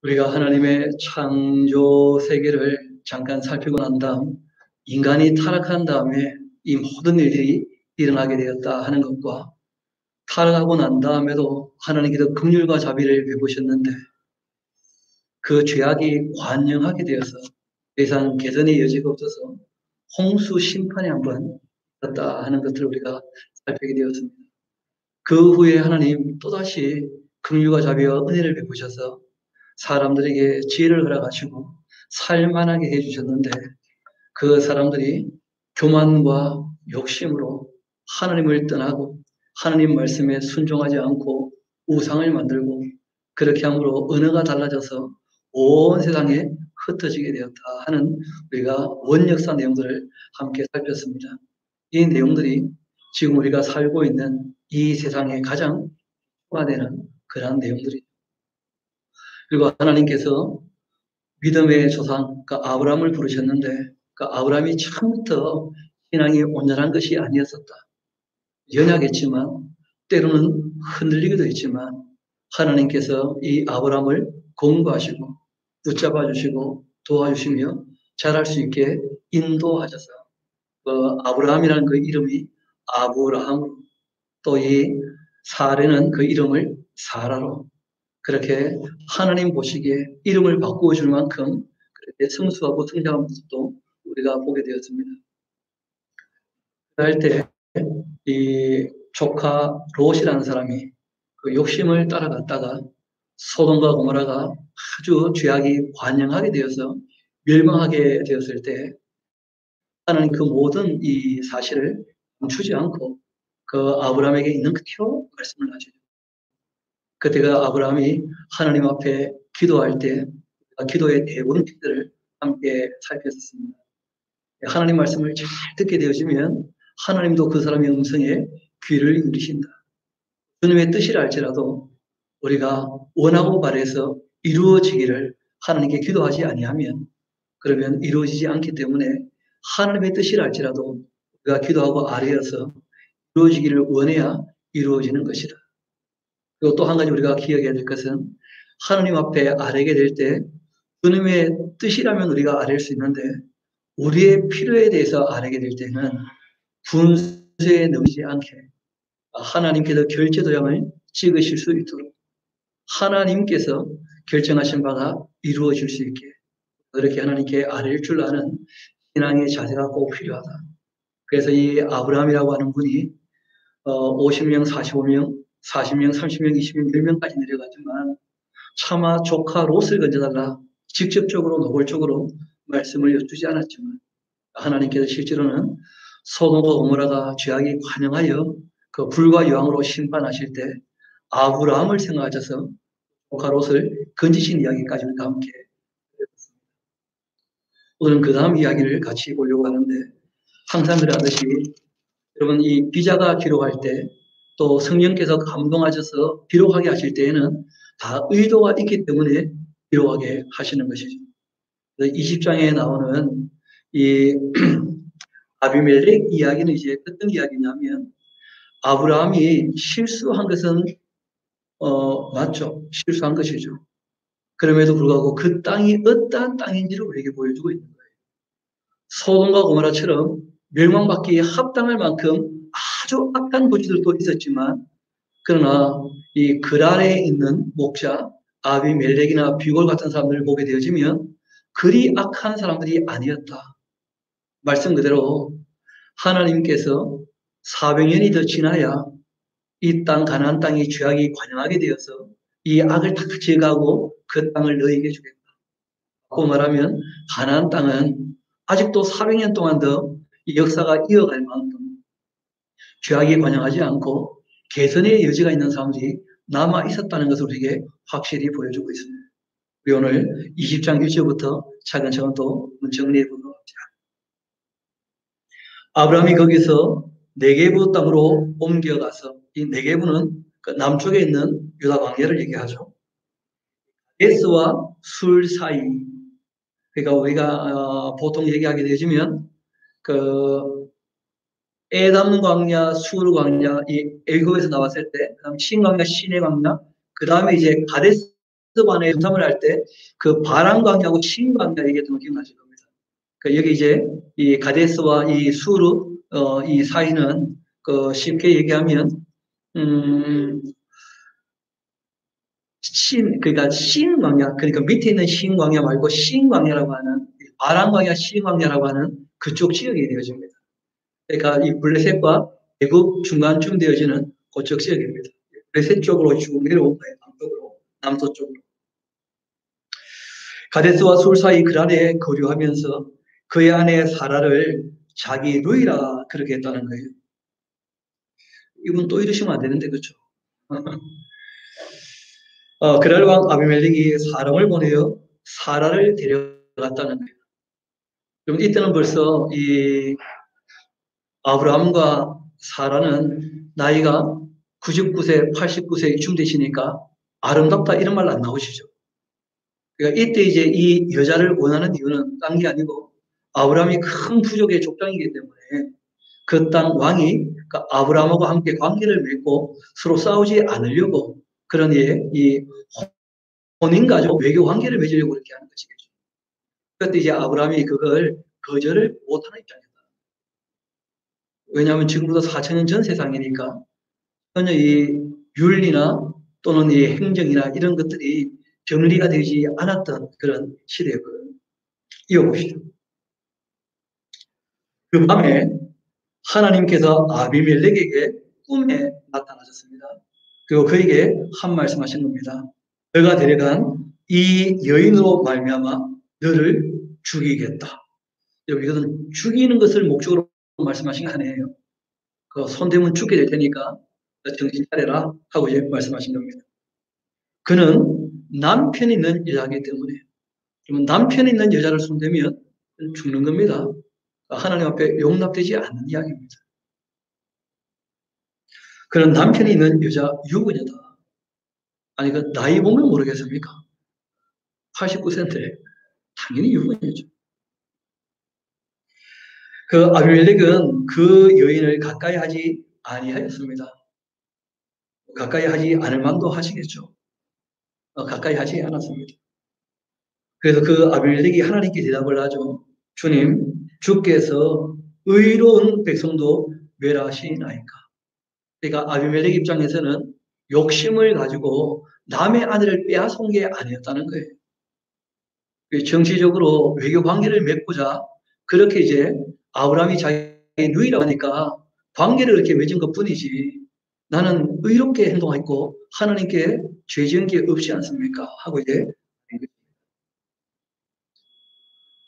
우리가 하나님의 창조 세계를 잠깐 살피고 난 다음 인간이 타락한 다음에 이 모든 일들이 일어나게 되었다 하는 것과 타락하고 난 다음에도 하나님께서 긍휼과 자비를 베푸셨는데 그 죄악이 관영하게 되어서 더 이상 개선의 여지가 없어서 홍수 심판이 한번 있었다 하는 것들을 우리가 살피게 되었습니다. 그 후에 하나님 또다시 긍휼과 자비와 은혜를 베푸셔서 사람들에게 지혜를 허락하시고 살만하게 해주셨는데 그 사람들이 교만과 욕심으로 하나님을 떠나고 하나님 말씀에 순종하지 않고 우상을 만들고 그렇게 함으로 언어가 달라져서 온 세상에 흩어지게 되었다 하는 우리가 원역사 내용들을 함께 살폈습니다. 이 내용들이 지금 우리가 살고 있는 이 세상에 가장 포함되는 그러한 내용들이죠. 그리고 하나님께서 믿음의 조상, 그러니까 아브라함을 부르셨는데, 그러니까 아브라함이 처음부터 신앙이 온전한 것이 아니었었다. 연약했지만, 때로는 흔들리기도 했지만, 하나님께서 이 아브라함을 공부하시고, 붙잡아 주시고, 도와주시며, 잘할 수 있게 인도하셔서, 아브라함이라는 그 이름이 아브라함으로, 또 이 사례는 그 이름을 사라로, 그렇게 하나님 보시기에 이름을 바꾸어 줄 만큼 그렇게 성수하고 성장한 모습도 우리가 보게 되었습니다. 그럴 때 이 조카 롯이라는 사람이 그 욕심을 따라갔다가 소돔과 고모라가 아주 죄악이 관영하게 되어서 멸망하게 되었을 때 하나님 그 모든 이 사실을 멈추지 않고 그 아브라함에게 있는 그대로 말씀을 하시죠. 그때가 아브라함이 하나님 앞에 기도할 때 기도의 대본들을 함께 살폈습니다. 하나님 말씀을 잘 듣게 되어지면 하나님도 그 사람의 음성에 귀를 기울이신다. 주님의 뜻이라 할지라도 우리가 원하고 바래서 이루어지기를 하나님께 기도하지 아니하면 그러면 이루어지지 않기 때문에 하나님의 뜻이라 할지라도 우리가 기도하고 아뢰어서 이루어지기를 원해야 이루어지는 것이다. 그리고 또 한 가지 우리가 기억해야 될 것은 하나님 앞에 아뢰게 될 때 주님의 뜻이라면 우리가 아뢰 수 있는데 우리의 필요에 대해서 아뢰게 될 때는 분수에 넘지 않게 하나님께서 결제도장을 찍으실 수 있도록 하나님께서 결정하신 바가 이루어질 수 있게 그렇게 하나님께 아뢰일 줄 아는 신앙의 자세가 꼭 필요하다. 그래서 이 아브라함이라고 하는 분이 50명, 45명, 40명, 30명, 20명, 10명까지 내려가지만 차마 조카 롯을 건져달라 직접적으로 노골적으로 말씀을 여쭈지 않았지만 하나님께서 실제로는 소돔과 고모라가 죄악이 관영하여 그 불과 여왕으로 심판하실 때 아브라함을 생각하셔서 조카 롯을 건지신 이야기까지 우리가 함께 들었습니다. 오늘은 그 다음 이야기를 같이 보려고 하는데 항상 그러하듯이 여러분 이 기자가 기록할 때 또 성령께서 감동하셔서 기록하게 하실 때에는 다 의도가 있기 때문에 기록하게 하시는 것이죠. 20장에 나오는 이 아비멜렉 이야기는 이제 어떤 이야기냐면 아브라함이 실수한 것은 맞죠. 실수한 것이죠. 그럼에도 불구하고 그 땅이 어떠한 땅인지를 우리에게 보여주고 있는 거예요. 소돔과 고모라처럼 멸망받기에 합당할 만큼 아주 악한 도시들도 있었지만 그러나 이 그랄에 있는 목자 아비멜렉이나 비골 같은 사람들을 보게 되어지면 그리 악한 사람들이 아니었다. 말씀 그대로 하나님께서 400년이 더 지나야 이 땅 가나안 땅이 죄악이 관영하게 되어서 이 악을 다 제거하고 그 땅을 너희에게 주겠다. 그 말하면 가나안 땅은 아직도 400년 동안 더 이 역사가 이어갈 만큼 죄악이 관영하지 않고 개선의 여지가 있는 사람들이 남아 있었다는 것을 우리에게 확실히 보여주고 있습니다. 우리 오늘 20장 1절부터 차근차근 또 정리해 보도록 합시다. 아브라함이 거기서 네게부 땅으로 옮겨가서 이 네게부는 그 남쪽에 있는 유다 광야를 얘기하죠. 에스와 술 사이 그러니까 우리가 보통 얘기하게 되지면 그 에담 광야, 수르 광야, 이 애굽에서 나왔을 때, 그다음 신 광야, 신의 광야, 그 다음에 이제 가데스 가데스반에 정탐을 할 때 그 바람광야하고 신광야 얘기했던 거 기억나실 겁니다. 그러니까 여기 이제 이 가데스와 이 수르 이 사이는 그 쉽게 얘기하면 그러니까 신광야, 그러니까 밑에 있는 신광야 말고 신광야라고 하는, 아람광야, 신광야라고 하는 그쪽 지역이 되어집니다. 그러니까 이 블레셋과 애굽 중간쯤 되어지는 그쪽 지역입니다. 블레셋 쪽으로 쭉 내려온 거예요. 남쪽으로, 남서쪽으로. 가데스와 술 사이 그 안에 거류하면서 그의 아내 사라를 자기 누이라 그렇게 했다는 거예요. 이분 또 이러시면 안 되는데, 그렇죠? 그랄 왕 아비멜렉이 사람을 보내어 사라를 데려갔다는 거예요. 그럼 이때는 벌써 이 아브라함과 사라는 나이가 99세, 89세 이쯤 되시니까 아름답다 이런 말 안 나오시죠. 그러니까 이때 이제 이 여자를 원하는 이유는 딴 게 아니고 아브라함이 큰 부족의 족장이기 때문에 그 땅 왕이 그러니까 아브라함하고 함께 관계를 맺고 서로 싸우지 않으려고 그런 이 혼인가족 외교 관계를 맺으려고 그렇게 하는 것이겠죠. 그때 이제 아브라함이 그걸 거절을 못하는 입장이다. 왜냐하면 지금부터 4천년 전 세상이니까 전혀 이 윤리나 또는 이 행정이나 이런 것들이 정리가 되지 않았던 그런 시대였거든요. 이어봅시다. 그 밤에 하나님께서 아비멜렉에게 꿈에 나타나셨습니다. 그리고 그에게 한 말씀하신 겁니다. 너가 데려간 이 여인으로 말미암아 너를 죽이겠다. 이것은 죽이는 것을 목적으로 말씀하신 거 아니에요. 그 손대면 죽게 될 테니까 정신 차려라 하고 이제 말씀하신 겁니다. 그는 남편이 있는 여자이기 때문에 그러면 남편이 있는 여자를 손대면 죽는 겁니다. 하나님 앞에 용납되지 않는 이야기입니다. 그런 남편이 있는 여자 유부녀다. 아니 그 나이 보면 모르겠습니까? 89세인데 당연히 유부녀죠. 그 아비멜렉은 그 여인을 가까이 하지 아니하였습니다. 가까이 하지 않을 만도 하시겠죠. 가까이 하지 않았습니다. 그래서 그 아비멜렉이 하나님께 대답을 하죠. 주님, 주께서 의로운 백성도 멸하시나이까. 그러니까 아비멜렉 입장에서는 욕심을 가지고 남의 아내를 빼앗은 게 아니었다는 거예요. 정치적으로 외교 관계를 맺고자 그렇게 이제 아브라함이 자기 누이라고 하니까 관계를 이렇게 맺은 것 뿐이지 나는 의롭게 행동했고 하나님께 죄 지은 게 없지 않습니까? 하고 이제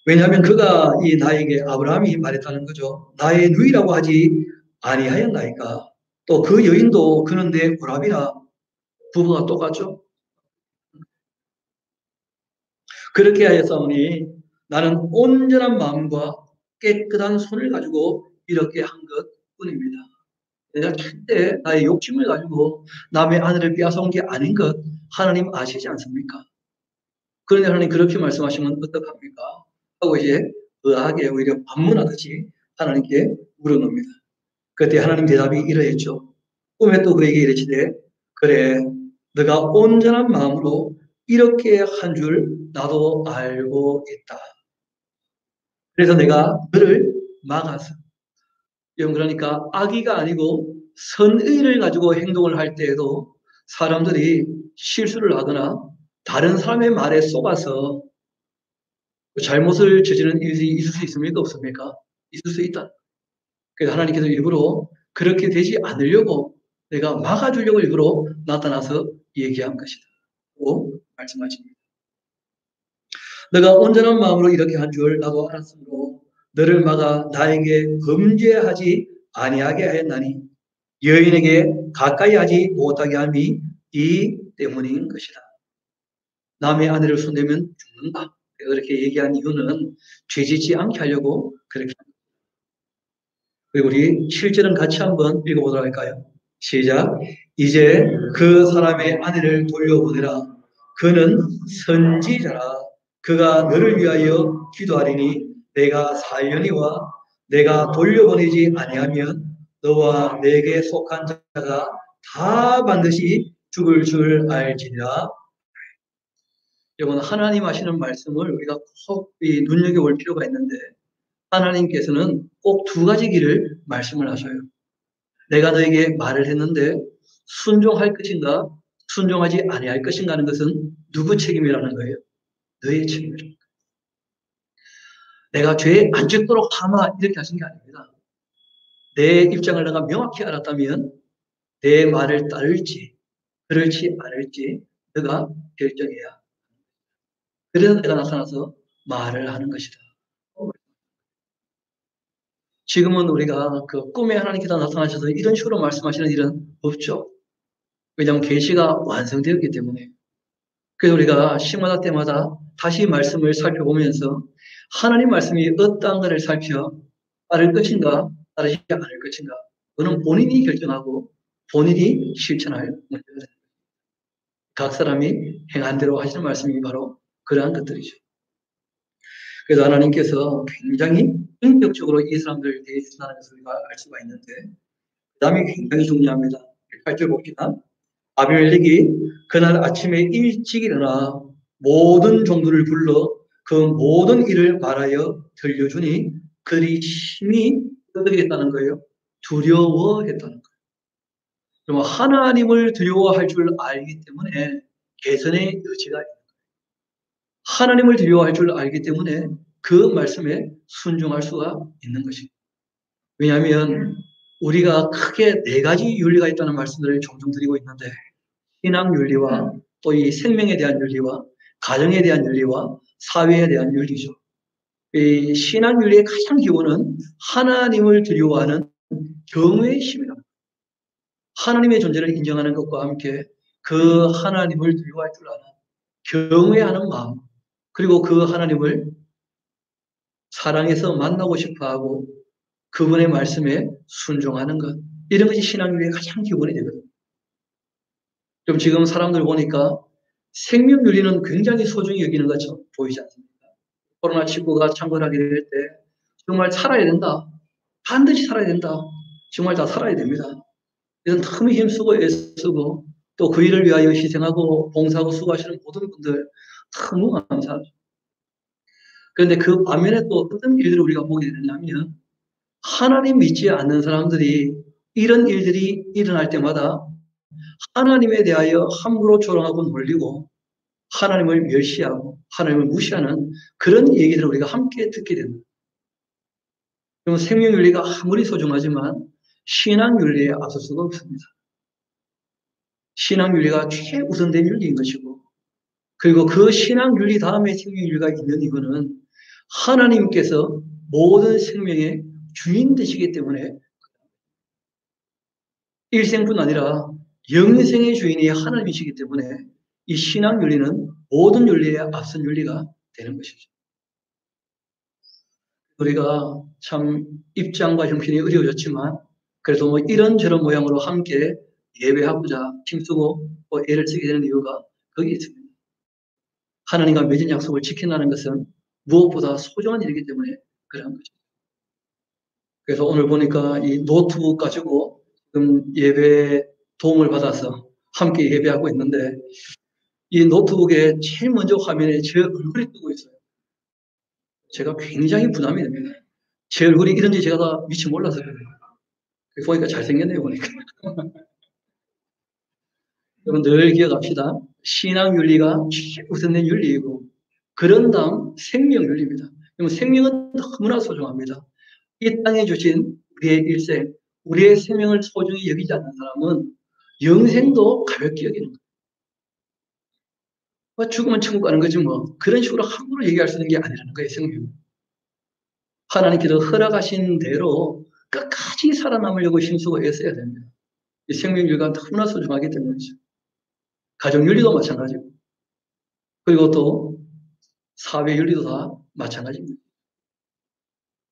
왜냐하면 그가 이 나에게 아브라함이 말했다는 거죠. 나의 누이라고 하지 아니하였나이까. 또 그 여인도 그는 내 오라비라. 부부가 똑같죠. 그렇게 하였사오니 나는 온전한 마음과 깨끗한 손을 가지고 이렇게 한 것뿐입니다. 내가 절대 나의 욕심을 가지고 남의 아내를 빼앗아온 게 아닌 것 하나님 아시지 않습니까? 그런데 하나님 그렇게 말씀하시면 어떡합니까? 하고 이제 의아하게 오히려 반문하듯이 하나님께 물어봅니다. 그때 하나님 대답이 이러했죠. 꿈에 또 그에게 이르시되 그래 너가 온전한 마음으로 이렇게 한 줄 나도 알고 있다. 그래서 내가 너를 막아서 여러분 그러니까 악의가 아니고 선의를 가지고 행동을 할 때에도 사람들이 실수를 하거나 다른 사람의 말에 속아서 잘못을 저지르는 일이 있을 수 있습니까? 없습니까? 있을 수 있다. 그래서 하나님께서 일부러 그렇게 되지 않으려고 내가 막아주려고 일부러 나타나서 얘기한 것이다. 고 말씀하십니다. 내가 온전한 마음으로 이렇게 한 줄 나도 알았으므로 너를 막아 나에게 범죄하지 아니하게 하였나니 여인에게 가까이 하지 못하게 함이 이 때문인 것이다. 남의 아내를 손대면 죽는다. 그렇게 얘기한 이유는 죄짓지 않게 하려고 그렇게 합니다. 그리고 우리 7절은 같이 한번 읽어보도록 할까요? 시작. 이제 그 사람의 아내를 돌려보내라. 그는 선지자라. 그가 너를 위하여 기도하리니 내가 살려니와 내가 돌려보내지 아니하면 너와 내게 속한 자가 다 반드시 죽을 줄 알지니라. 여러분, 하나님 하시는 말씀을 우리가 꼭 눈여겨볼 필요가 있는데, 하나님께서는 꼭 두 가지 길을 말씀을 하셔요. 내가 너에게 말을 했는데 순종할 것인가, 순종하지 아니할 것인가 하는 것은 누구 책임이라는 거예요? 너의 책임이라는 거예요. 내가 죄에 안 죽도록 하마 이렇게 하신 게 아닙니다. 내 입장을 내가 명확히 알았다면 내 말을 따를지 그럴지 않을지 너가 결정해야. 그래서 내가 나타나서 말을 하는 것이다. 지금은 우리가 그 꿈에 하나님께서 나타나셔서 이런 식으로 말씀하시는 일은 없죠. 왜냐하면 계시가 완성되었기 때문에. 그래서 우리가 시마다 때마다 다시 말씀을 살펴보면서 하나님 말씀이 어떠한가를 살펴 따를 것인가 따르지 않을 것인가, 그는 본인이 결정하고 본인이 실천할 문제가 됩니다. 각 사람이 행한 대로 하시는 말씀이 바로 그러한 것들이죠. 그래서 하나님께서 굉장히 인격적으로 이 사람들을 대해주신다는 것을 우리가 알 수가 있는데, 그 다음에 굉장히 중요합니다. 8절 봅시다. 아비멜렉이 그날 아침에 일찍 일어나 모든 종들을 불러 그 모든 일을 말하여 들려주니 그들이 심히 떠들겠다는 거예요. 두려워했다는 거예요. 그럼 하나님을 두려워할 줄 알기 때문에 개선의 여지가 있는 거예요. 하나님을 두려워할 줄 알기 때문에 그 말씀에 순종할 수가 있는 것입니다. 왜냐하면 우리가 크게 네 가지 윤리가 있다는 말씀들을 종종 드리고 있는데, 신앙 윤리와 또 이 생명에 대한 윤리와 가정에 대한 윤리와 사회에 대한 윤리죠. 이 신앙 윤리의 가장 기본은 하나님을 두려워하는 경외심이다. 하나님의 존재를 인정하는 것과 함께 그 하나님을 두려워할 줄 아는 경외하는 마음, 그리고 그 하나님을 사랑해서 만나고 싶어하고 그분의 말씀에 순종하는 것, 이런 것이 신앙윤리의 가장 기본이 되거든요. 좀 지금 사람들 보니까 생명윤리는 굉장히 소중히 여기는 것처럼 보이지 않습니까? 코로나19가 창궐하게 될 때 정말 살아야 된다, 반드시 살아야 된다, 정말 다 살아야 됩니다. 이런 너무 힘쓰고 애쓰고 또 그 일을 위하여 희생하고 봉사하고 수고하시는 모든 분들 너무 감사하죠. 그런데 그 반면에 또 어떤 일들을 우리가 보게 되냐면, 하나님 믿지 않는 사람들이 이런 일들이 일어날 때마다 하나님에 대하여 함부로 조롱하고 놀리고 하나님을 멸시하고 하나님을 무시하는 그런 얘기들을 우리가 함께 듣게 됩니다. 그럼 생명윤리가 아무리 소중하지만 신앙윤리에 앞설 수가 없습니다. 신앙윤리가 최우선된 윤리인 것이고, 그리고 그 신앙윤리 다음에 생명윤리가 있는 이유는 하나님께서 모든 생명의 주인 되시기 때문에, 일생뿐 아니라 영생의 주인이 하나님이시기 때문에 이 신앙윤리는 모든 윤리에 앞선 윤리가 되는 것이죠. 우리가 참 입장과 형편이 어려워졌지만 그래도 뭐 이런저런 모양으로 함께 예배하고자 힘쓰고 애를 쓰게 되는 이유가 거기에 있습니다. 하나님과 맺은 약속을 지킨다는 것은 무엇보다 소중한 일이기 때문에 그러한 거죠. 그래서 오늘 보니까 이 노트북 가지고 지금 예배 도움을 받아서 함께 예배하고 있는데, 이 노트북에 제일 먼저 화면에 제 얼굴이 뜨고 있어요. 제가 굉장히 부담이 됩니다. 제 얼굴이 이런지 제가 다 미처 몰라서 그래요. 보니까 잘생겼네요, 보니까. 여러분 늘 기억합시다. 신앙 윤리가 최우선된 윤리이고, 그런 다음 생명 윤리입니다. 여러분 생명은 너무나 소중합니다. 이 땅에 주신 우리의 일생, 우리의 생명을 소중히 여기지 않는 사람은 영생도 가볍게 여기는 거예요. 죽으면 천국 가는 거지 뭐. 그런 식으로 함부로 얘기할 수 있는 게 아니라는 거예요, 생명. 하나님께서 허락하신 대로 끝까지 살아남으려고 힘쓰고 애써야 됩니다. 이 생명윤리가 너무나 소중하기 때문이죠. 가정윤리도 마찬가지고, 그리고 또 사회윤리도 다 마찬가지입니다.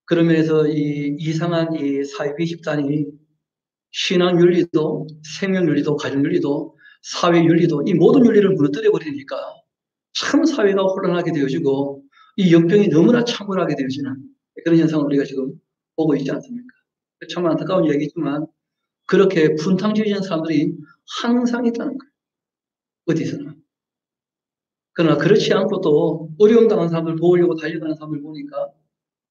그런 면에서 이 이상한 이 사회비 집단이 신앙윤리도 생명윤리도 가정윤리도 사회윤리도 이 모든 윤리를 무너뜨려 버리니까 참 사회가 혼란하게 되어지고 이 역병이 너무나 창궐하게 되어지는 그런 현상을 우리가 지금 보고 있지 않습니까? 참 안타까운 이야기지만 그렇게 분탕질하는 사람들이 항상 있다는 거예요. 어디서나. 그러나 그렇지 않고 또 어려움 당한 사람들 도우려고 달려가는 사람들 보니까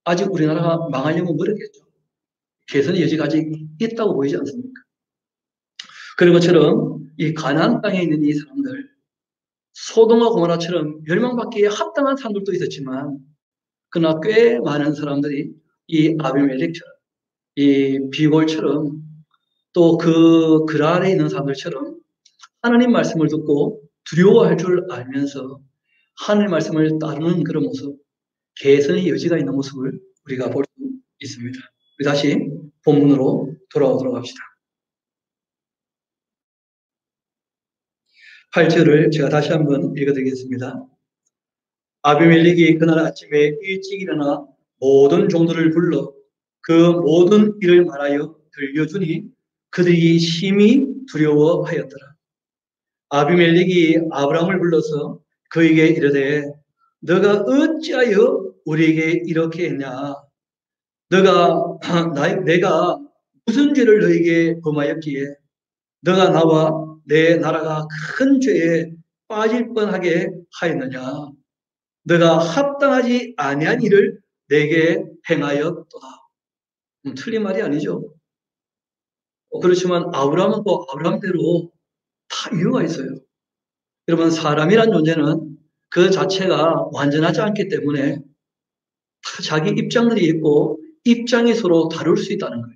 아직 우리나라가 망하려면 멀었겠죠. 개선의 여지가 아직 있다고 보이지 않습니까? 그런 것처럼 이 가나안 땅에 있는 이 사람들, 소돔과 고모라처럼 멸망받기에 합당한 사람들도 있었지만, 그러나 꽤 많은 사람들이 이 아비멜렉처럼, 이 비골처럼, 또 그 아래에 있는 사람들처럼 하나님 말씀을 듣고 두려워할 줄 알면서 하나님 말씀을 따르는 그런 모습, 개선의 여지가 있는 모습을 우리가 볼 수 있습니다. 우리 다시 본문으로 돌아오도록 합시다. 8절을 제가 다시 한번 읽어드리겠습니다. 아비멜렉이 그날 아침에 일찍 일어나 모든 종들을 불러 그 모든 일을 말하여 들려주니 그들이 심히 두려워하였더라. 아비멜렉이 아브라함을 불러서 그에게 이르되 너가 어찌하여 우리에게 이렇게 했냐? 내가 무슨 죄를 너에게 범하였기에 너가 나와 내 나라가 큰 죄에 빠질 뻔하게 하였느냐? 너가 합당하지 아니한 일을 내게 행하였도다. 틀린 말이 아니죠. 그렇지만 아브라함은 또 아브라함대로 다 이유가 있어요. 여러분, 사람이란 존재는 그 자체가 완전하지 않기 때문에 다 자기 입장들이 있고 입장이 서로 다를 수 있다는 거예요.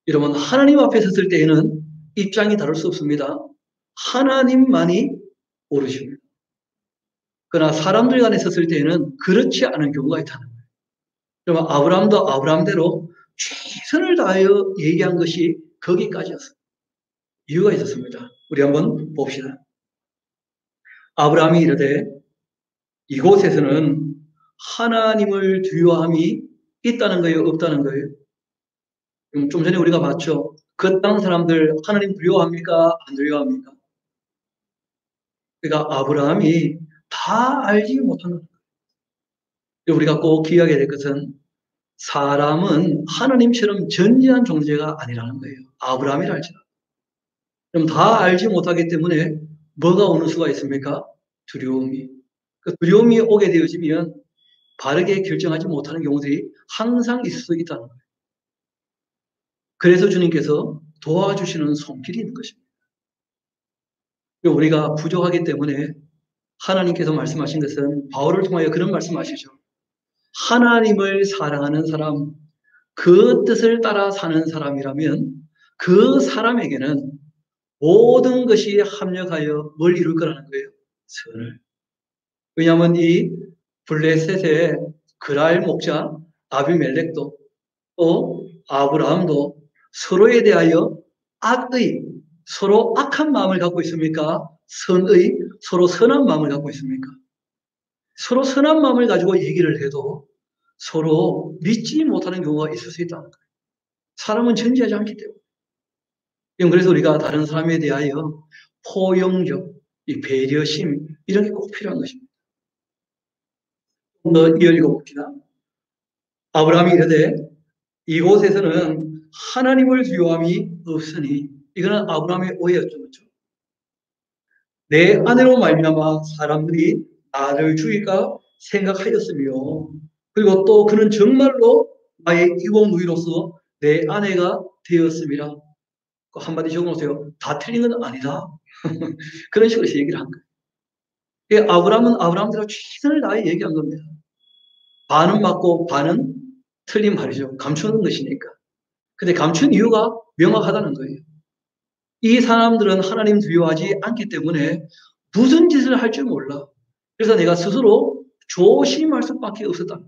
여러분, 하나님 앞에 섰을 때에는 입장이 다를 수 없습니다. 하나님만이 오르십니다. 그러나 사람들 간에 섰을 때에는 그렇지 않은 경우가 있다는 거예요. 그러면 아브라함도 아브라함대로 최선을 다하여 얘기한 것이 거기까지였어요. 이유가 있었습니다. 우리 한번 봅시다. 아브라함이 이르되 이곳에서는 하나님을 두려워함이 있다는 거예요, 없다는 거예요? 좀 전에 우리가 봤죠. 그 땅 사람들 하나님 두려워합니까? 안 두려워합니까? 그러니까 아브라함이 다 알지 못하는 거예요. 우리가 꼭 기억해야 될 것은 사람은 하나님처럼 전지한 존재가 아니라는 거예요. 아브라함이라 할지라도. 그럼 다 알지 못하기 때문에 뭐가 오는 수가 있습니까? 두려움이. 그 두려움이 오게 되어지면 바르게 결정하지 못하는 경우들이 항상 있을 수 있다는 거예요. 그래서 주님께서 도와주시는 손길이 있는 것입니다. 우리가 부족하기 때문에 하나님께서 말씀하신 것은 바울을 통하여 그런 말씀하시죠. 하나님을 사랑하는 사람, 그 뜻을 따라 사는 사람이라면 그 사람에게는 모든 것이 합력하여 뭘 이룰 거라는 거예요? 선을. 왜냐하면 이 블레셋의 그랄 목자 아비멜렉도 또 아브라함도 서로에 대하여 서로 악한 마음을 갖고 있습니까? 서로 선한 마음을 갖고 있습니까? 서로 선한 마음을 가지고 얘기를 해도 서로 믿지 못하는 경우가 있을 수 있다는 거예요. 사람은 전지하지 않기 때문에. 그래서 우리가 다른 사람에 대하여 포용력, 이 배려심 이런 게 꼭 필요한 것입니다. 좀 더 이어 읽어봅시다. 아브라함이 이르되 이곳에서는 하나님을 두려워함이 없으니 이거는 아브라함의 오해였죠. 그렇죠? 내 아내로 말미암아 사람들이 나를 죽일까 생각하였으며 그리고 또 그는 정말로 나의 이복누이로서 내 아내가 되었음이라. 한마디 적어놓으세요. 다 틀린 건 아니다. 그런 식으로 얘기를 한 거예요. 아브라함은 아브라함대로 최선을 다해 얘기한 겁니다. 반은 맞고 반은 틀린 말이죠. 감추는 것이니까. 근데 감춘 이유가 명확하다는 거예요. 이 사람들은 하나님 두려워하지 않기 때문에 무슨 짓을 할 줄 몰라. 그래서 내가 스스로 조심할 수밖에 없었다.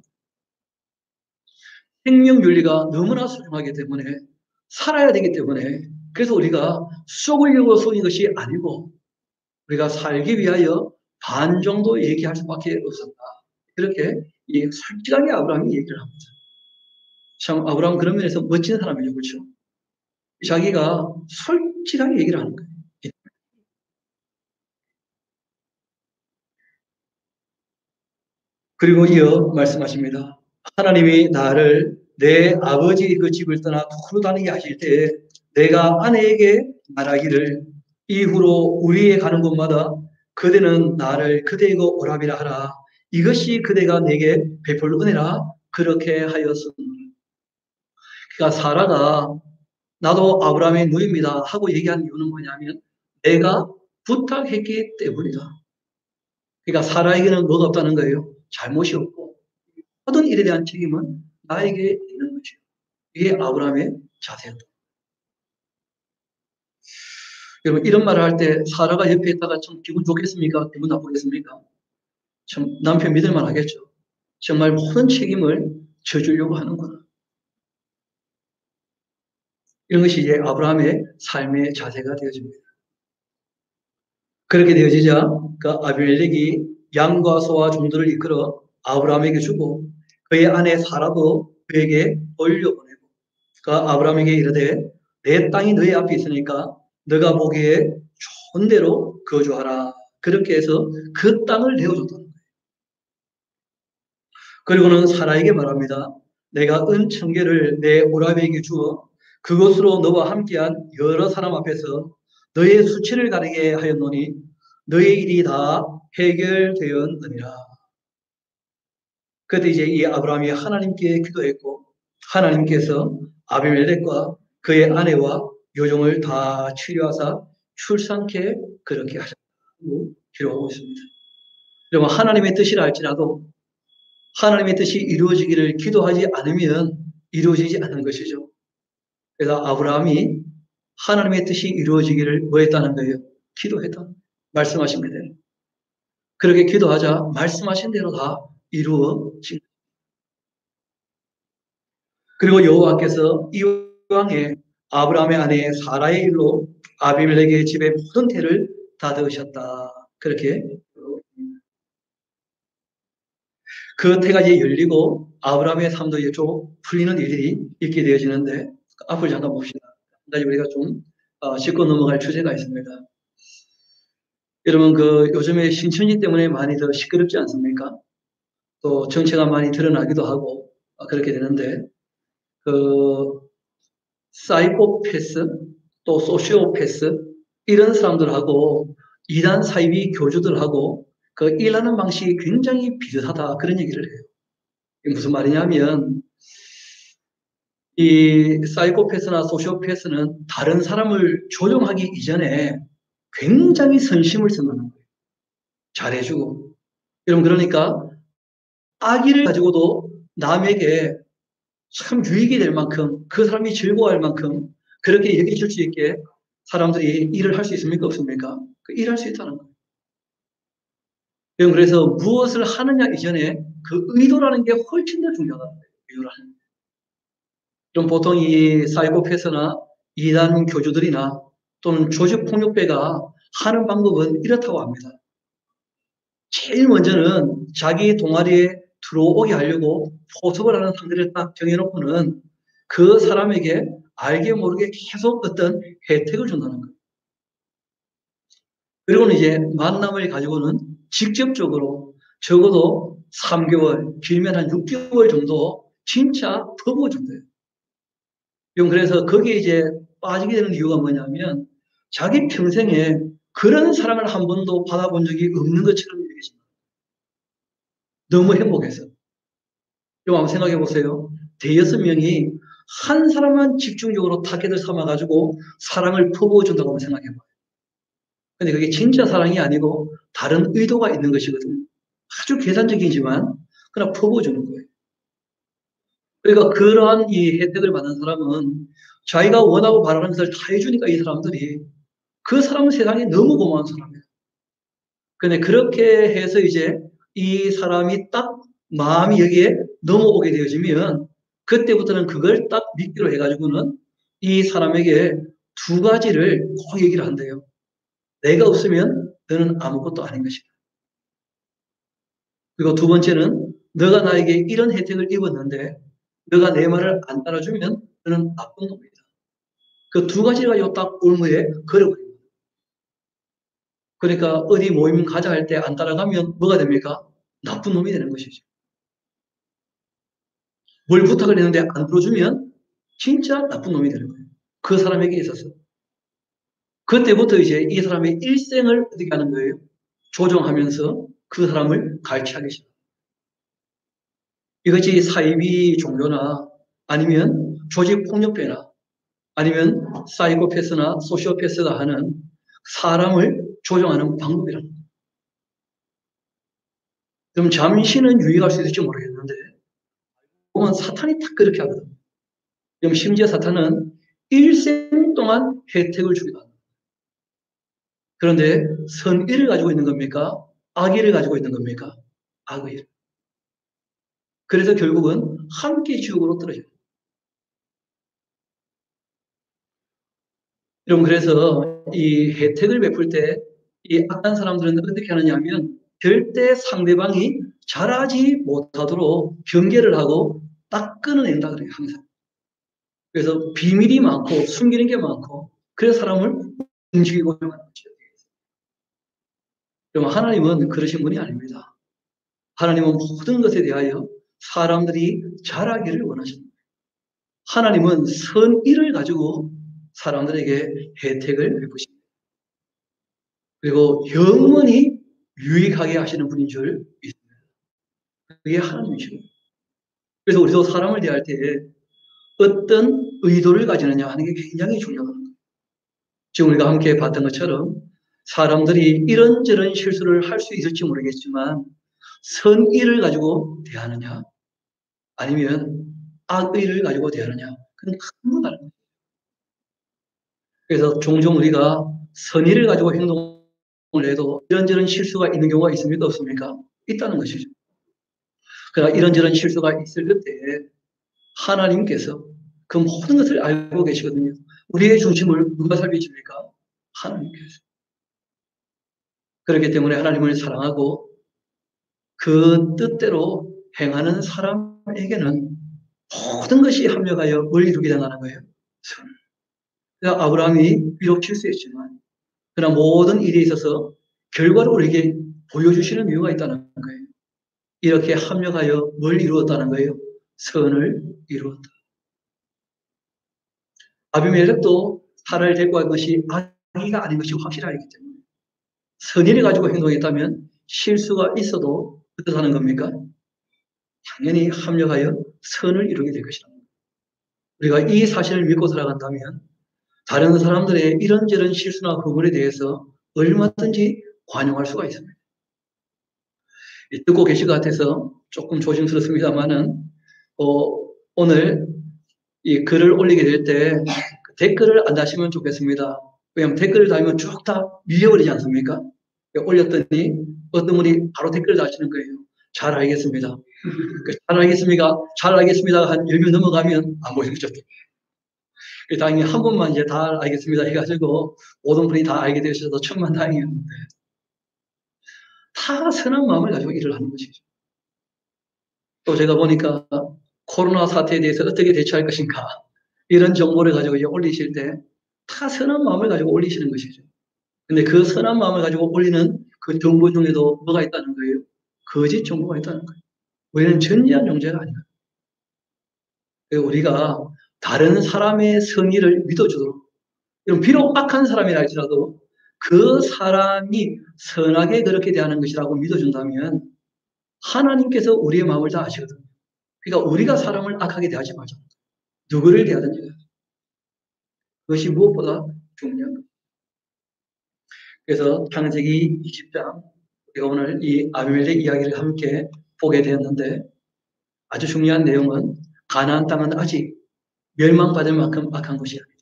생명 윤리가 너무나 소중하기 때문에 살아야 되기 때문에 그래서 우리가 쏘으려고 쏘는 것이 아니고 우리가 살기 위하여 반 정도 얘기할 수밖에 없었다. 이렇게 솔직하게 아브라함이 얘기를 합니다. 참 아브라함은 그런 면에서 멋진 사람이죠. 그렇죠? 자기가 솔직하게 얘기를 하는 거예요. 그리고 이어 말씀하십니다. 하나님이 나를 내 아버지 그 집을 떠나 두루 다니게 하실 때에 내가 아내에게 말하기를 이후로 우리의 가는 곳마다 그대는 나를 그대이고 오라비라 하라. 이것이 그대가 내게 베풀 은혜라. 그렇게 하였습니다. 그러니까 사라가 나도 아브라함의 누이입니다 하고 얘기한 이유는 뭐냐면 내가 부탁했기 때문이다. 그러니까 사라에게는 뭐가 없다는 거예요? 잘못이 없고 모든 일에 대한 책임은 나에게 있는 거죠. 이게 아브라함의 자세였다. 여러분 이런 말을 할 때 사라가 옆에 있다가 참 기분 좋겠습니까? 기분 나쁘겠습니까? 참 남편 믿을만 하겠죠. 정말 모든 책임을 져주려고 하는구나. 이런 것이 이제 아브라함의 삶의 자세가 되어집니다. 그렇게 되어지자 그 아비멜렉이 양과 소와 종들을 이끌어 아브라함에게 주고 그의 아내 사라도 그에게 올려보내고 그 아브라함에게 이르되 내 땅이 너희 앞에 있으니까 너가 보기에 좋은 대로 거주하라. 그렇게 해서 그 땅을 내어줬다는 거예요. 그리고는 사라에게 말합니다. 내가 은청계를 내 오라비에게 주어 그것으로 너와 함께한 여러 사람 앞에서 너의 수치를 가리게 하였노니 너의 일이 다 해결되었느니라. 그때 이제 이 아브라함이 하나님께 기도했고 하나님께서 아비멜렉과 그의 아내와 요종을 다 치료하사 출산케 그렇게 하셨다고 기록하고 있습니다. 여러분 하나님의 뜻이라 할지라도 하나님의 뜻이 이루어지기를 기도하지 않으면 이루어지지 않는 것이죠. 그래서 아브라함이 하나님의 뜻이 이루어지기를 뭐 했다는 거예요? 기도했다. 말씀하신 그대로. 그렇게 기도하자 말씀하신 대로 다 이루어진. 그리고 여호와께서 이왕에 아브라함의 아내 사라의 일로 아비멜렉의 집의 모든 태를 닫으셨다. 그렇게 그 태가 이제 열리고 아브라함의 삶도 이제 좀 풀리는 일들이 있게 되어지는데 앞을 잠깐 봅시다. 한 가지 우리가 좀 짚고 넘어갈 주제가 있습니다. 여러분 그 요즘에 신천지 때문에 많이 더 시끄럽지 않습니까? 또 정체가 많이 드러나기도 하고 그렇게 되는데 그 사이코패스 또 소시오패스 이런 사람들하고 이단 사이비 교주들하고 그 일하는 방식이 굉장히 비슷하다 그런 얘기를 해요. 이게 무슨 말이냐면 이 사이코패스나 소시오패스는 다른 사람을 조종하기 이전에 굉장히 선심을 쓰는 거예요. 잘해주고. 여러분 그러니까 악의를 가지고도 남에게 참 유익이 될 만큼 그 사람이 즐거워할 만큼 그렇게 얘기해 줄 수 있게 사람들이 일을 할 수 있습니까? 없습니까? 그 일할 수 있다는 거예요. 그래서 무엇을 하느냐 이전에 그 의도라는 게 훨씬 더 중요하다는 거예요. 의도라는. 좀 보통 이 사이코패스나 이단 교주들이나 또는 조직폭력배가 하는 방법은 이렇다고 합니다. 제일 먼저는 자기 동아리에 들어오게 하려고 포섭을 하는 상대를 딱 정해놓고는 그 사람에게 알게 모르게 계속 어떤 혜택을 준다는 거예요. 그리고는 이제 만남을 가지고는 직접적으로 적어도 3개월, 길면 한 6개월 정도 진짜 퍼부어준대요. 그래서 거기에 이제 빠지게 되는 이유가 뭐냐면 자기 평생에 그런 사랑을 한 번도 받아본 적이 없는 것처럼 여겨집니다. 너무 행복해서. 한번 생각해 보세요. 대여섯 명이 한 사람만 집중적으로 타겟을 삼아가지고 사랑을 퍼부어 준다고 한번 생각해 봐요. 근데 그게 진짜 사랑이 아니고 다른 의도가 있는 것이거든요. 아주 계산적이지만 그냥 퍼부어 주는 거예요. 그러니까 그러한 이 혜택을 받는 사람은 자기가 원하고 바라는 것을 다 해주니까 이 사람들이 그 사람은 세상에 너무 고마운 사람이에요. 근데 그렇게 해서 이제 이 사람이 딱 마음이 여기에 넘어오게 되어지면 그때부터는 그걸 딱 믿기로 해가지고는 이 사람에게 두 가지를 꼭 얘기를 한대요. 내가 없으면 너는 아무것도 아닌 것이다. 그리고 두 번째는 너가 나에게 이런 혜택을 입었는데 너가 내 말을 안 따라주면 너는 나쁜 놈이다. 그 두 가지를 가지고 딱 올무에 걸어버립니다. 그러니까 어디 모임 가자 할 때 안 따라가면 뭐가 됩니까? 나쁜 놈이 되는 것이죠. 뭘 부탁을 했는데 안 들어주면 진짜 나쁜 놈이 되는 거예요. 그 사람에게 있어서. 그때부터 이제 이 사람의 일생을 어떻게 하는 거예요? 조종하면서 그 사람을 갈취하기 시작합니다. 이것이 사이비 종교나 아니면 조직폭력배나 아니면 사이코패스나 소시오패스가 하는 사람을 조종하는 방법이랍니다. 그럼 잠시는 유익할 수 있을지 모르겠는데 보면 사탄이 딱 그렇게 하거든요. 그럼 심지어 사탄은 일생 동안 혜택을 주기도 합니다. 그런데 선의를 가지고 있는 겁니까? 악의를 가지고 있는 겁니까? 악의. 그래서 결국은 함께 지옥으로 떨어져요. 여러분, 그래서 이 혜택을 베풀 때 이 악한 사람들은 어떻게 하느냐 하면 절대 상대방이 잘하지 못하도록 경계를 하고 딱 끊어낸다 그래요, 항상. 그래서 비밀이 많고 숨기는 게 많고 그래서 사람을 움직이고 하는 거죠. 그럼 하나님은 그러신 분이 아닙니다. 하나님은 모든 것에 대하여 사람들이 잘하기를 원하십니다. 하나님은 선의를 가지고 사람들에게 혜택을 베푸십니다. 그리고 영원히 유익하게 하시는 분인 줄 믿습니다. 그게 하나님이십니다. 그래서 우리도 사람을 대할 때 어떤 의도를 가지느냐 하는 게 굉장히 중요합니다. 지금 우리가 함께 봤던 것처럼 사람들이 이런저런 실수를 할 수 있을지 모르겠지만 선의를 가지고 대하느냐 아니면 악의를 가지고 대하느냐 그건 큰 다른 거예요. 그래서 종종 우리가 선의를 가지고 행동을 해도 이런저런 실수가 있는 경우가 있습니까? 없습니까? 있다는 것이죠. 그러나 이런저런 실수가 있을 때 하나님께서 그 모든 것을 알고 계시거든요. 우리의 중심을 누가 살피십니까? 하나님께서. 그렇기 때문에 하나님을 사랑하고 그 뜻대로 행하는 사람에게는 모든 것이 합력하여 뭘 이루게 당하는 거예요? 선. 그러니까 아브라함이 비록 실수했지만 그러나 모든 일에 있어서 결과를 우리에게 보여주시는 이유가 있다는 거예요. 이렇게 합력하여 뭘 이루었다는 거예요? 선을 이루었다. 아비멜렉도 사라를 데리고 간 것이 악의가 아닌 것이 확실히 알기 때문에 선의를 가지고 행동했다면 실수가 있어도 어떻게 하는 겁니까? 당연히 합력하여 선을 이루게 될 것이다. 우리가 이 사실을 믿고 살아간다면 다른 사람들의 이런저런 실수나 허물에 대해서 얼마든지 관용할 수가 있습니다. 듣고 계실 것 같아서 조금 조심스럽습니다만은 오늘 이 글을 올리게 될 때 댓글을 안 다시면 좋겠습니다. 왜냐하면 댓글을 달면 쭉 다 밀려버리지 않습니까? 올렸더니 어떤 분이 바로 댓글을 다시는 거예요. 잘 알겠습니다. 잘 알겠습니까? 잘 알겠습니다. 한 10명 넘어가면 안 보이죠. 다행히 한 분만 이제 다 알겠습니다 해가지고 모든 분이 다 알게 되셔서 천만 다행이었는데 다 선한 마음을 가지고 일을 하는 것이죠. 또 제가 보니까 코로나 사태에 대해서 어떻게 대처할 것인가 이런 정보를 가지고 올리실 때 다 선한 마음을 가지고 올리시는 것이죠. 근데 그 선한 마음을 가지고 올리는 그 정보 중에도 뭐가 있다는 거예요? 거짓 정보가 있다는 거예요. 우리는 전지한 존재가 아니다. 우리가 다른 사람의 성의를 믿어주도록 비록 악한 사람이라 할지라도 그 사람이 선하게 그렇게 대하는 것이라고 믿어준다면 하나님께서 우리의 마음을 다 아시거든요. 그러니까 우리가 사람을 악하게 대하지 말자. 누구를 대하든지. 그것이 무엇보다 중요한 거예요. 그래서 창세기 20장 우리가 오늘 이 아비멜렉 이야기를 함께 보게 되었는데 아주 중요한 내용은 가나안 땅은 아직 멸망받을 만큼 악한 것이 아니다.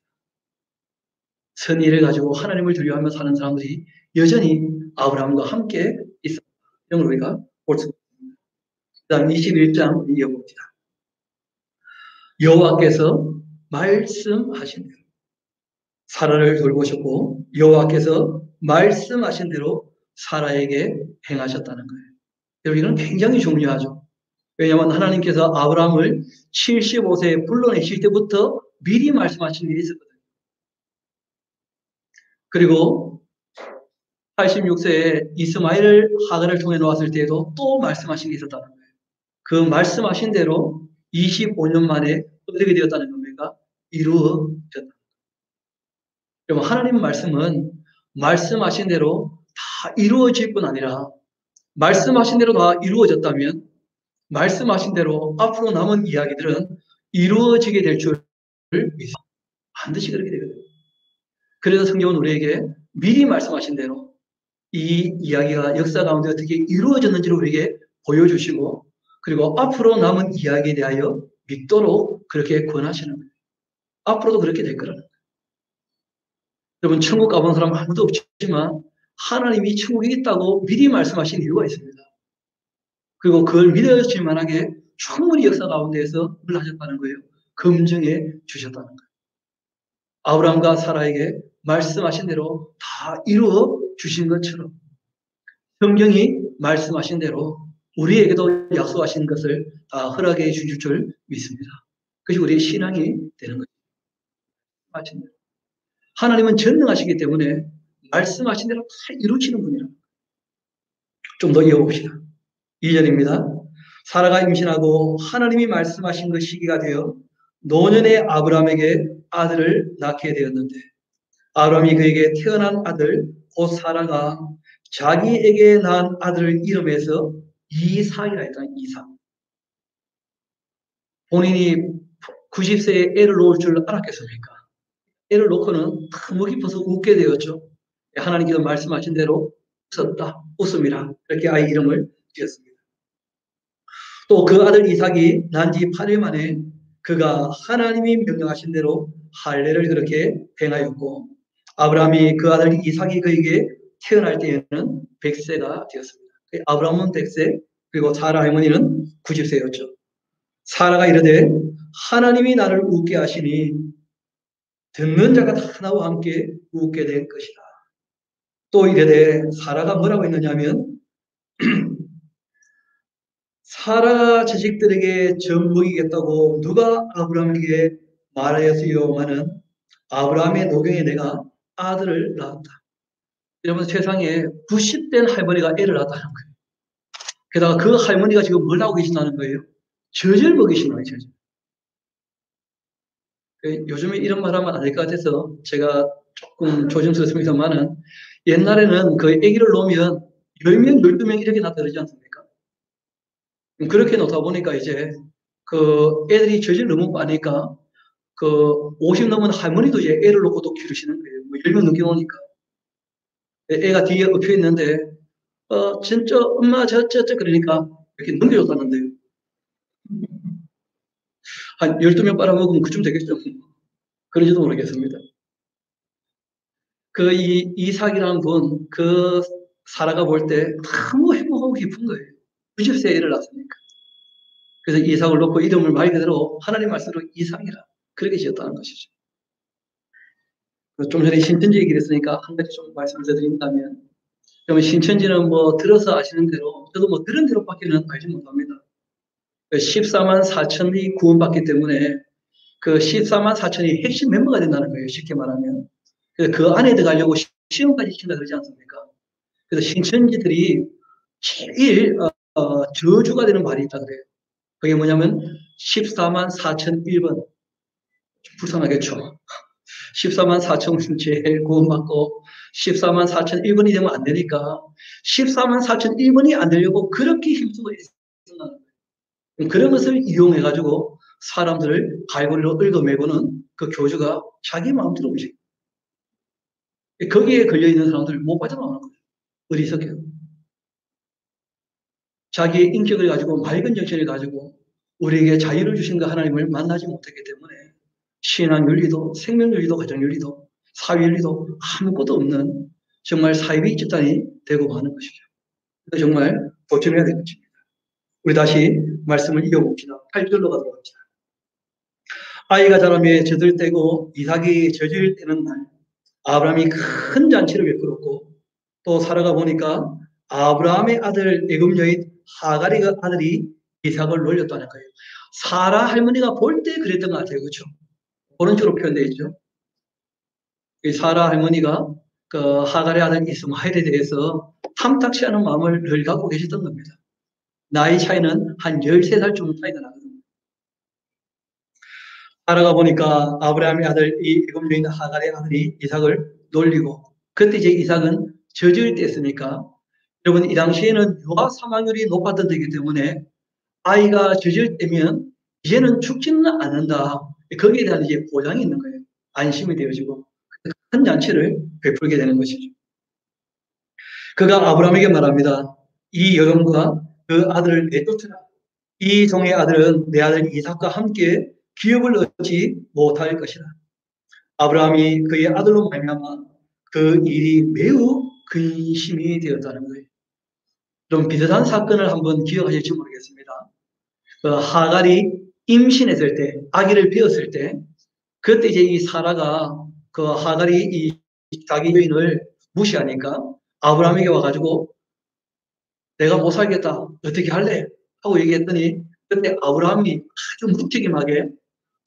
선의를 가지고 하나님을 두려워하며 사는 사람들이 여전히 아브라함과 함께 있었다. 이런 걸 우리가 볼 수 있습니다. 그 다음 21장 이어봅니다. 여호와께서 말씀하신 대로 사라를 돌보셨고 여호와께서 말씀하신 대로 사라에게 행하셨다는 거예요. 여러분 이건 굉장히 중요하죠. 왜냐하면 하나님께서 아브라함을 75세에 불러내실 때부터 미리 말씀하신 일이 있었거든요. 그리고 86세에 이스마엘을 하갈을 통해 놓았을 때에도 또 말씀하신 게 있었다는 거예요. 그 말씀하신 대로 25년 만에 어떻게 되었다는 겁니까? 이루어졌다. 여러분 하나님 말씀은 말씀하신 대로 다 이루어질 뿐 아니라 말씀하신 대로 다 이루어졌다면 말씀하신 대로 앞으로 남은 이야기들은 이루어지게 될 줄 믿습니다. 반드시 그렇게 되거든요. 그래서 성경은 우리에게 미리 말씀하신 대로 이 이야기가 역사 가운데 어떻게 이루어졌는지를 우리에게 보여주시고 그리고 앞으로 남은 이야기에 대하여 믿도록 그렇게 권하시는 거예요. 앞으로도 그렇게 될 거라는 거예요. 여러분 천국 가본 사람 아무도 없지만 하나님이 천국에 있다고 미리 말씀하신 이유가 있습니다. 그리고 그걸 믿어질 만하게 충분히 역사 가운데에서 뭘 하셨다는 거예요. 검증해 주셨다는 거예요. 아브라함과 사라에게 말씀하신 대로 다 이루어 주신 것처럼 성경이 말씀하신 대로 우리에게도 약속하신 것을 다 허락해 주실 줄 믿습니다. 그것이 우리의 신앙이 되는 거죠. 하나님은 전능하시기 때문에 말씀하신 대로 다 이루치는 분이라. 좀 더 이어봅시다. 2절입니다. 사라가 임신하고 하나님이 말씀하신 그 시기가 되어 노년의 아브라함에게 아들을 낳게 되었는데 아브라함이 그에게 태어난 아들 곧 사라가 자기에게 낳은 아들을 이름해서 이삭이라 했다. 이삭. 본인이 90세에 애를 놓을 줄 알았겠습니까? 애를 놓고는 너무 깊어서 웃게 되었죠. 하나님께서 말씀하신 대로 웃었다. 웃음이라. 이렇게 아이 이름을 지었습니다. 또 그 아들 이삭이 난 지 8일 만에 그가 하나님이 명령하신 대로 할례를 그렇게 행하였고 아브라함이 그 아들 이삭이 그에게 태어날 때에는 100세가 되었습니다. 아브라함은 100세 그리고 사라 할머니는 90세였죠. 사라가 이르되 하나님이 나를 웃게 하시니 듣는 자가 다 나와 함께 웃게 될 것이다. 또 이르되 사라가 뭐라고 했느냐 하면 사라가 자식들에게 젖 먹이겠다고 누가 아브라함에게 말하였으요마는 아브라함의 노경에 내가 아들을 낳았다. 여러분 세상에 90된 할머니가 애를 낳았다는 거예요. 게다가 그 할머니가 지금 뭘 하고 계신다는 거예요? 젖을 먹이시는 거예요. 젖을. 요즘에 이런 말 하면 안 될 것 같아서 제가 조금 조심스럽습니다만은 옛날에는 그 아기를 놓으면 10명, 12명 이렇게 낳다 그러지 않습니까? 그렇게 놓다 보니까 이제 그 애들이 젖을 너무 빠니까 그 50 넘은 할머니도 이제 애를 놓고 또 기르시는 거예요. 뭐 10명 넘게 오니까. 애가 뒤에 엎혀 있는데, 진짜 엄마 그러니까 이렇게 넘겨줬다는데요. 한 12명 빨아먹으면 그쯤 되겠죠. 그런지도 모르겠습니다. 그 이삭이라는 분, 그 사라가 볼 때 너무 행복하고 기쁜 거예요. 90세에 애를 낳았으니까. 그래서 이삭을 놓고 이름을 말 그대로 하나님 말씀으로 이삭이라 그렇게 지었다는 것이죠. 좀 전에 신천지 얘기를 했으니까 한 가지 좀 말씀을 드린다면 그러면 신천지는 뭐 들어서 아시는 대로 저도 뭐 들은 대로밖에는 알지 못합니다. 14만 4천이 구원받기 때문에 그 14만 4천이 핵심 멤버가 된다는 거예요. 쉽게 말하면. 그래서 그 안에 들어가려고 시험까지 시킨다 그러지 않습니까? 그래서 신천지들이 제일 저주가 되는 말이 있다 그래요. 그게 뭐냐면 14만 4천 1번. 불쌍하겠죠. 14만 4천 제일 구원받고 14만 4천 1번이 되면 안 되니까 14만 4천 1번이 안 되려고 그렇게 힘쓰고 있었다는 거예요. 그런 것을 이용해가지고 사람들을 갈고리로 긁어매고는 그 교주가 자기 마음대로 움직여요. 거기에 걸려있는 사람들 못 빠져나오는 거예요. 어리석해요. 자기의 인격을 가지고 맑은 정신을 가지고 우리에게 자유를 주신 그 하나님을 만나지 못했기 때문에 신앙 윤리도 생명 윤리도 가정 윤리도 사회 윤리도 아무것도 없는 정말 사이비 집단이 되고 마는 것이죠. 그래서 정말 조심해야 될 것입니다. 우리 다시 말씀을 이어봅시다. 8절로 가도록 합시다. 아이가 자라며 젖을 떼고 이삭이 젖을 떼는 날 아브라함이 큰 잔치를 베풀었고 또 사라가 보니까 아브라함의 아들 애굽 여인 하갈이가 아들이 이삭을 놀렸다는 거예요. 사라 할머니가 볼 때 그랬던 것 같아요. 그렇죠? 오른쪽으로 표현되어 있죠. 이 사라 할머니가 그 하갈의 아들 이스마엘에 대해서 탐탁치 않은 마음을 늘 갖고 계셨던 겁니다. 나이 차이는 한 13살 정도 차이가 나거든요. 사라가 보니까 아브라함의 아들 이 애굽 여인 하갈의 아들이 이삭을 놀리고 그때 이제 이삭은 젖을 뗐으니까 여러분 이 당시에는 유아 사망률이 높았던 때이기 때문에 아이가 젖을 떼면 이제는 죽지는 않는다. 거기에 대한 이제 보장이 있는 거예요. 안심이 되어지고 큰 잔치를 베풀게 되는 것이죠. 그가 아브라함에게 말합니다. 이 여종과 그 아들을 내쫓으라. 이 종의 아들은 내 아들 이삭과 함께 기업을 얻지 못할 것이다. 아브라함이 그의 아들로 말미암아 그 일이 매우 근심이 되었다는 거예요. 좀 비슷한 사건을 한번 기억하실지 모르겠습니다. 하갈이 임신했을 때, 아기를 배웠을 때, 그때 이제 이 사라가 그 하갈이 이 자기 여인을 무시하니까 아브라함에게 와가지고 내가 못 살겠다. 어떻게 할래? 하고 얘기했더니 그때 아브라함이 아주 무책임하게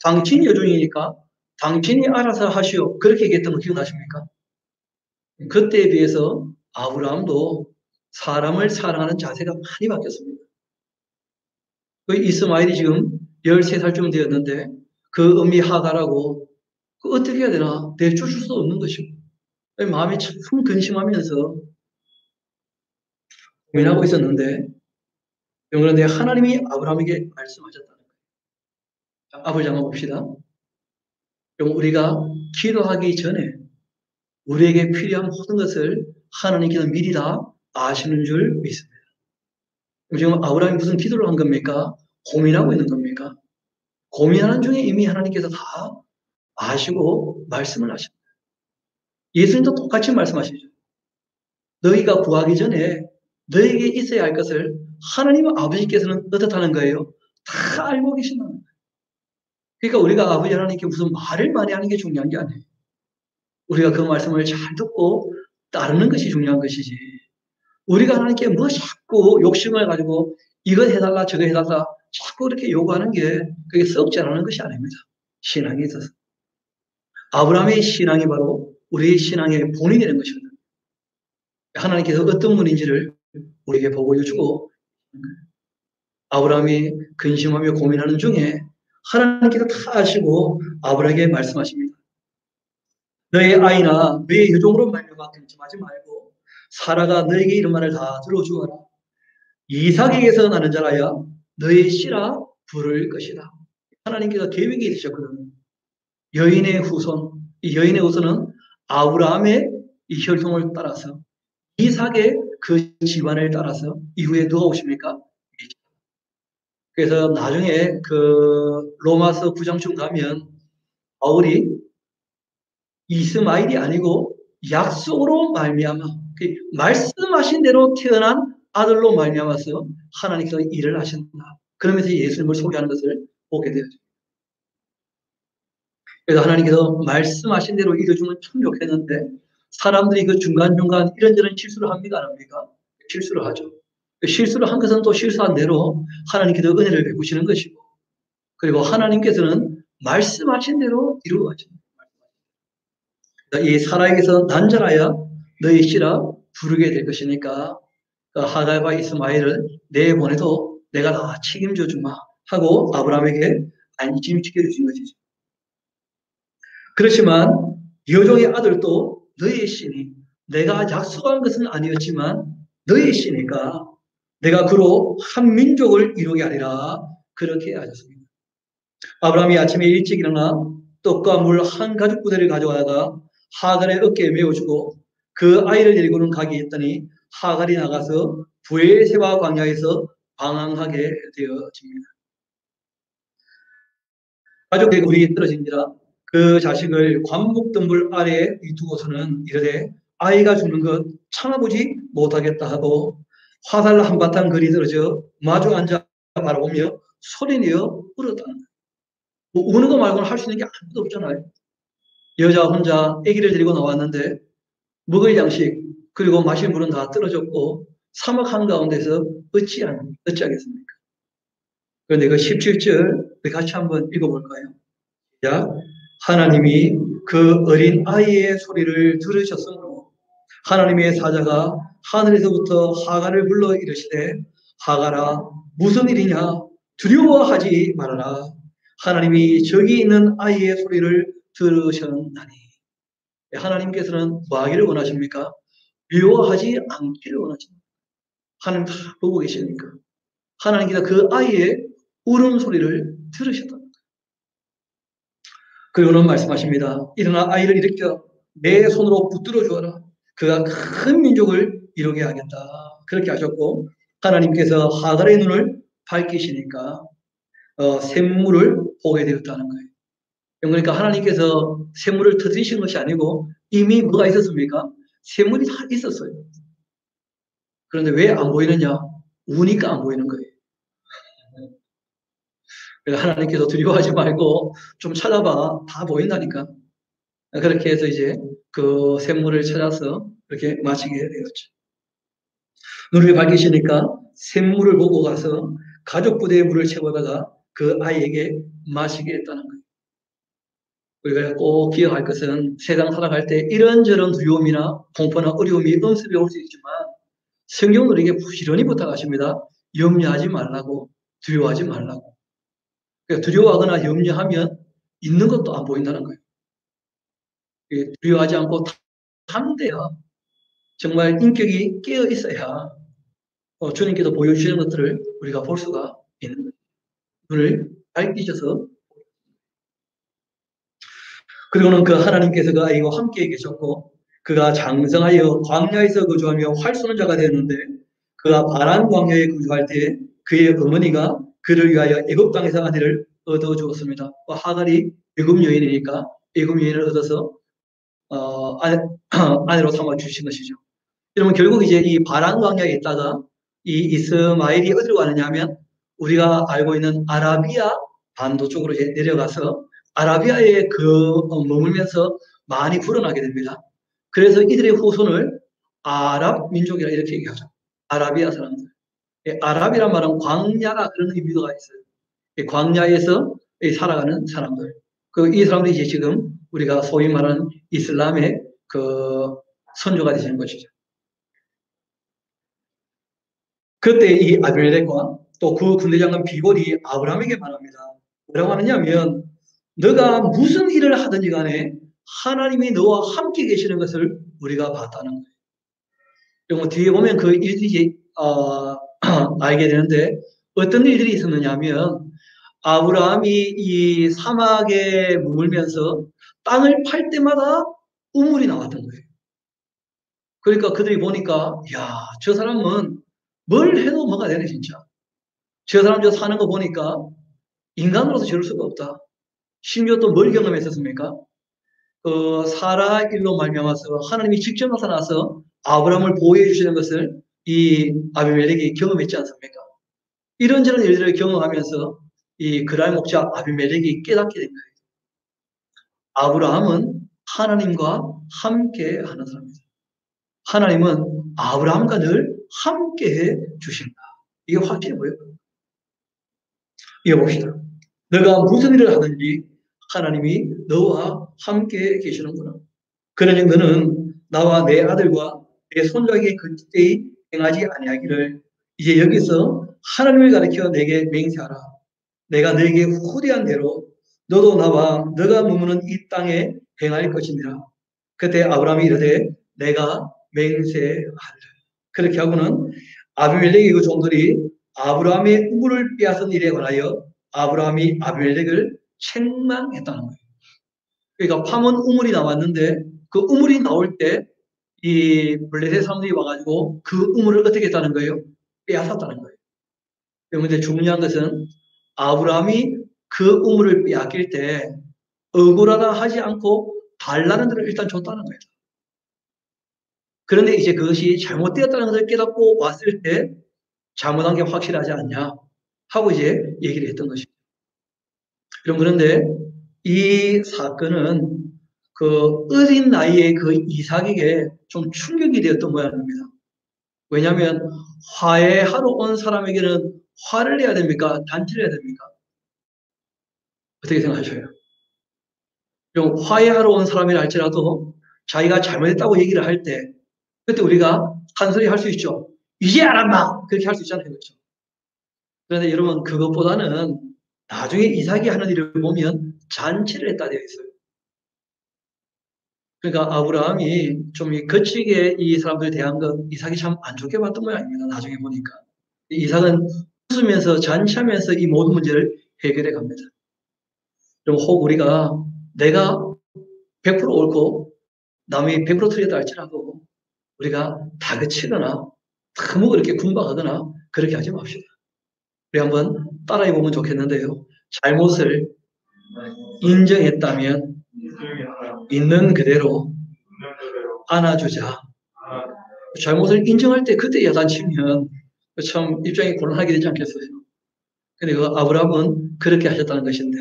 당신이 여종이니까 당신이 알아서 하시오. 그렇게 얘기했던 거 기억나십니까? 그때에 비해서 아브라함도 사람을 사랑하는 자세가 많이 바뀌었습니다. 그 이스마엘이 지금 13살쯤 되었는데 그 음미 하갈하고 그 어떻게 해야 되나 내쫓을 수 없는 것이고 마음이 참 근심하면서 고민하고 있었는데 그런데 하나님이 아브라함에게 말씀하셨다는 거예요. 앞을 잠깐 봅시다. 우리가 기도하기 전에 우리에게 필요한 모든 것을 하나님께서 미리 다 아시는 줄 믿습니다. 지금 아브라함이 무슨 기도를 한 겁니까? 고민하고 있는 겁니까? 고민하는 중에 이미 하나님께서 다 아시고 말씀을 하십니다. 예수님도 똑같이 말씀하시죠. 너희가 구하기 전에 너에게 있어야 할 것을 하나님 아버지께서는 어떻다는 거예요? 다 알고 계신다는 거예요. 그러니까 우리가 아버지 하나님께 무슨 말을 많이 하는 게 중요한 게 아니에요. 우리가 그 말씀을 잘 듣고 따르는 것이 중요한 것이지. 우리가 하나님께 뭐 자꾸 욕심을 가지고 이거 해달라 저거 해달라 자꾸 그렇게 요구하는 게 그게 썩 자라는 것이 아닙니다. 신앙에 있어서. 아브라함의 신앙이 바로 우리의 신앙의 본이 되는 것입니다. 하나님께서 어떤 분인지를 우리에게 보여주고 아브라함이 근심하며 고민하는 중에 하나님께서 다 아시고 아브라함에게 말씀하십니다. 너의 아이나 너의 여종으로 말미암아 근심하지 말고 사라가 너에게 이런 말을 다 들어주어라. 이삭에게서 나는 자라야 너의 씨라 부를 것이다. 하나님께서 계획이 있으셨거든요. 여인의 후손, 이 여인의 후손은 아브라함의 이 혈통을 따라서 이삭의 그 집안을 따라서 이후에 누가 오십니까? 그래서 나중에 그 로마서 9장쯤 가면 바울이 이스마엘이 아니고 약속으로 말미암아 그 말씀하신 대로 태어난 아들로 말미암아서 하나님께서 일을 하신다. 그러면서 예수님을 소개하는 것을 보게 되죠. 그래서 하나님께서 말씀하신 대로 이루어주면 참 좋겠는데 사람들이 그 중간중간 이런저런 실수를 합니까? 안 합니까? 실수를 하죠. 실수를 한 것은 또 실수한 대로 하나님께서 은혜를 베푸시는 것이고 그리고 하나님께서는 말씀하신 대로 이루어 가십니다. 이 사라에게서 난자라야 너희 씨라 부르게 될 것이니까 그 하갈과 이스마엘을 내보내도 내가 다 책임져 주마 하고 아브라함에게 안심을 지켜주신 것이죠. 그렇지만 여종의 아들도 너희의 씨니 내가 약속한 것은 아니었지만 너희의 씨니까 내가 그로 한 민족을 이루게 하리라 그렇게 하셨습니다. 아브라함이 아침에 일찍 일어나 떡과 물 한 가죽 부대를 가져다가 하갈의 어깨에 메어주고 그 아이를 데리고는 가게 했더니 하갈이 나가서 부엘세바 광야에서 방황하게 되어집니다. 가족에게 우리 떨어진지라 그 자식을 관목덤불 아래에 두고서는 이르되 아이가 죽는 것 참아보지 못하겠다 하고 화살 한바탕 거리 떨어져 마주 앉아 바라보며 소리내어 울었다. 뭐 우는 거 말고는 할 수 있는 게 아무것도 없잖아요. 여자 혼자 아기를 데리고 나왔는데 먹을 양식 그리고 마실 물은 다 떨어졌고 사막 한가운데서 어찌하겠습니까? 그런데 그 17절 같이 한번 읽어볼까요? 자, 하나님이 그 어린 아이의 소리를 들으셨으므로 하나님의 사자가 하늘에서부터 하갈을 불러 이르시되 하갈아 무슨 일이냐 두려워하지 말아라. 하나님이 저기 있는 아이의 소리를 들으셨나니 하나님께서는 뭐 하기를 원하십니까? 미워하지 않기를 원하죠. 하나님 다 보고 계시니까. 하나님께서 그 아이의 울음소리를 들으셨다. 그리고는 말씀하십니다. 일어나 아이를 일으켜 내 손으로 붙들어 주어라. 그가 큰 민족을 이루게 하겠다. 그렇게 하셨고 하나님께서 하갈의 눈을 밝히시니까 샘물을 보게 되었다는 거예요. 그러니까 하나님께서 샘물을 터뜨리신 것이 아니고 이미 뭐가 있었습니까? 샘물이 다 있었어요. 그런데 왜 안 보이느냐? 우니까 안 보이는 거예요. 그래서 하나님께서 두려워하지 말고 좀 찾아봐. 다 보인다니까. 그렇게 해서 이제 그 샘물을 찾아서 그렇게 마시게 되었죠. 눈을 밝히시니까 샘물을 보고 가서 가족 부대의 물을 채워다가 그 아이에게 마시게 했다는 거예요. 우리가 꼭 기억할 것은 세상 살아갈 때 이런저런 두려움이나 공포나 어려움이 엄습해 올 수 있지만 성경은 우리에게 부지런히 부탁하십니다. 염려하지 말라고, 두려워하지 말라고. 그러니까 두려워하거나 염려하면 있는 것도 안 보인다는 거예요. 두려워하지 않고 담대야 정말 인격이 깨어 있어야 주님께서 보여주시는 것들을 우리가 볼 수가 있는 거예요. 눈을 밝히셔서 그리고는 그 하나님께서 그 아이와 함께 계셨고 그가 장성하여 광야에서 거주하며 활 쏘는 자가 되었는데 그가 바란 광야에 거주할 때 그의 어머니가 그를 위하여 애굽 땅에서 아내를 얻어 주었습니다. 하갈이 애굽 여인이니까 애굽 여인을 얻어서 아내로 삼아 주신 것이죠. 여러분 결국 이제 이 바란 광야에 있다가 이 이스마엘이 어디로 가느냐 하면 우리가 알고 있는 아라비아 반도 쪽으로 이제 내려가서 아라비아에 머물면서 많이 불어나게 됩니다. 그래서 이들의 후손을 아랍 민족이라 이렇게 얘기하죠. 아라비아 사람들. 아랍이란 말은 광야라 그런 의미가 있어요. 광야에서 살아가는 사람들. 이 사람들이 이제 지금 우리가 소위 말하는 이슬람의 그 선조가 되시는 것이죠. 그때 이 아비멜렉과 또 그 군대장관 비골이 아브라함에게 말합니다. 뭐라고 하느냐면 너가 무슨 일을 하든지 간에 하나님이 너와 함께 계시는 것을 우리가 봤다는 거예요. 그리고 뒤에 보면 그 일들이 알게 되는데 어떤 일들이 있었느냐 하면 아브라함이 이 사막에 머물면서 땅을 팔 때마다 우물이 나왔던 거예요. 그러니까 그들이 보니까 야, 저 사람은 뭘 해도 뭐가 되네 진짜. 저 사람 저 사는 거 보니까 인간으로서 저럴 수가 없다. 심지어 또 뭘 경험했었습니까? 사라 일로 말미암아서 하나님이 직접 나타나서 아브라함을 보호해 주시는 것을 이 아비멜렉이 경험했지 않습니까? 이런저런 일들을 경험하면서 이 그랄 목자 아비멜렉이 깨닫게 된 거예요. 아브라함은 하나님과 함께 하는 사람입니다. 하나님은 아브라함과 늘 함께 해 주신다. 이게 확실히 보여요. 이어봅시다. 너가 무슨 일을 하든지 하나님이 너와 함께 계시는구나. 그러니 너는 나와 내 아들과 내 손자에게 그때에 행하지 아니하기를 이제 여기서 하나님을 가리켜 내게 맹세하라. 내가 너에게 후대한 대로 너도 나와 너가 머무는 이 땅에 행할 것이니라. 그때 아브라함이 이르되 내가 맹세하리라. 그렇게 하고는 아비멜렉의 그 종들이 아브라함의 우물을 빼앗은 일에 관하여 아브라함이 아비멜렉을 책망했다는 거예요. 그러니까 파문 우물이 나왔는데 그 우물이 나올 때 이 블레셋 사람들이 와가지고 그 우물을 어떻게 했다는 거예요? 빼앗았다는 거예요. 그런데 중요한 것은 아브라함이 그 우물을 빼앗길 때 억울하다 하지 않고 달라는 대로 일단 줬다는 거예요. 그런데 이제 그것이 잘못되었다는 것을 깨닫고 왔을 때 잘못한 게 확실하지 않냐 하고 이제 얘기를 했던 것입니다. 그런데 이 사건은 그 어린 나이에 그 이삭에게 좀 충격이 되었던 모양입니다. 왜냐하면 화해하러 온 사람에게는 화를 내야 됩니까? 단체를 해야 됩니까? 어떻게 생각하셔요? 좀 화해하러 온 사람이라 할지라도 자기가 잘못했다고 얘기를 할 때 그때 우리가 한 소리 할 수 있죠. 이제 알았나? 그렇게 할 수 있잖아요. 그렇죠? 그런데 여러분 그것보다는 나중에 이삭이 하는 일을 보면 잔치를 했다 되어 있어요. 그러니까 아브라함이 좀 거칠게 이 사람들 대한 건 이삭이 참 안 좋게 봤던 모양입니다. 나중에 보니까. 이삭은 웃으면서 잔치하면서 이 모든 문제를 해결해 갑니다. 그럼 혹 우리가 내가 100% 옳고 남이 100% 틀렸다 할지라도 우리가 다그치거나 너무 그렇게 군박하거나 그렇게 하지 맙시다. 우리 한번 따라해 보면 좋겠는데요. 잘못을 인정했다면 있는 그대로 안아주자. 잘못을 인정할 때 그때 야단치면 참 입장이 곤란하게 되지 않겠어요? 근데 그 아브라함은 그렇게 하셨다는 것인데,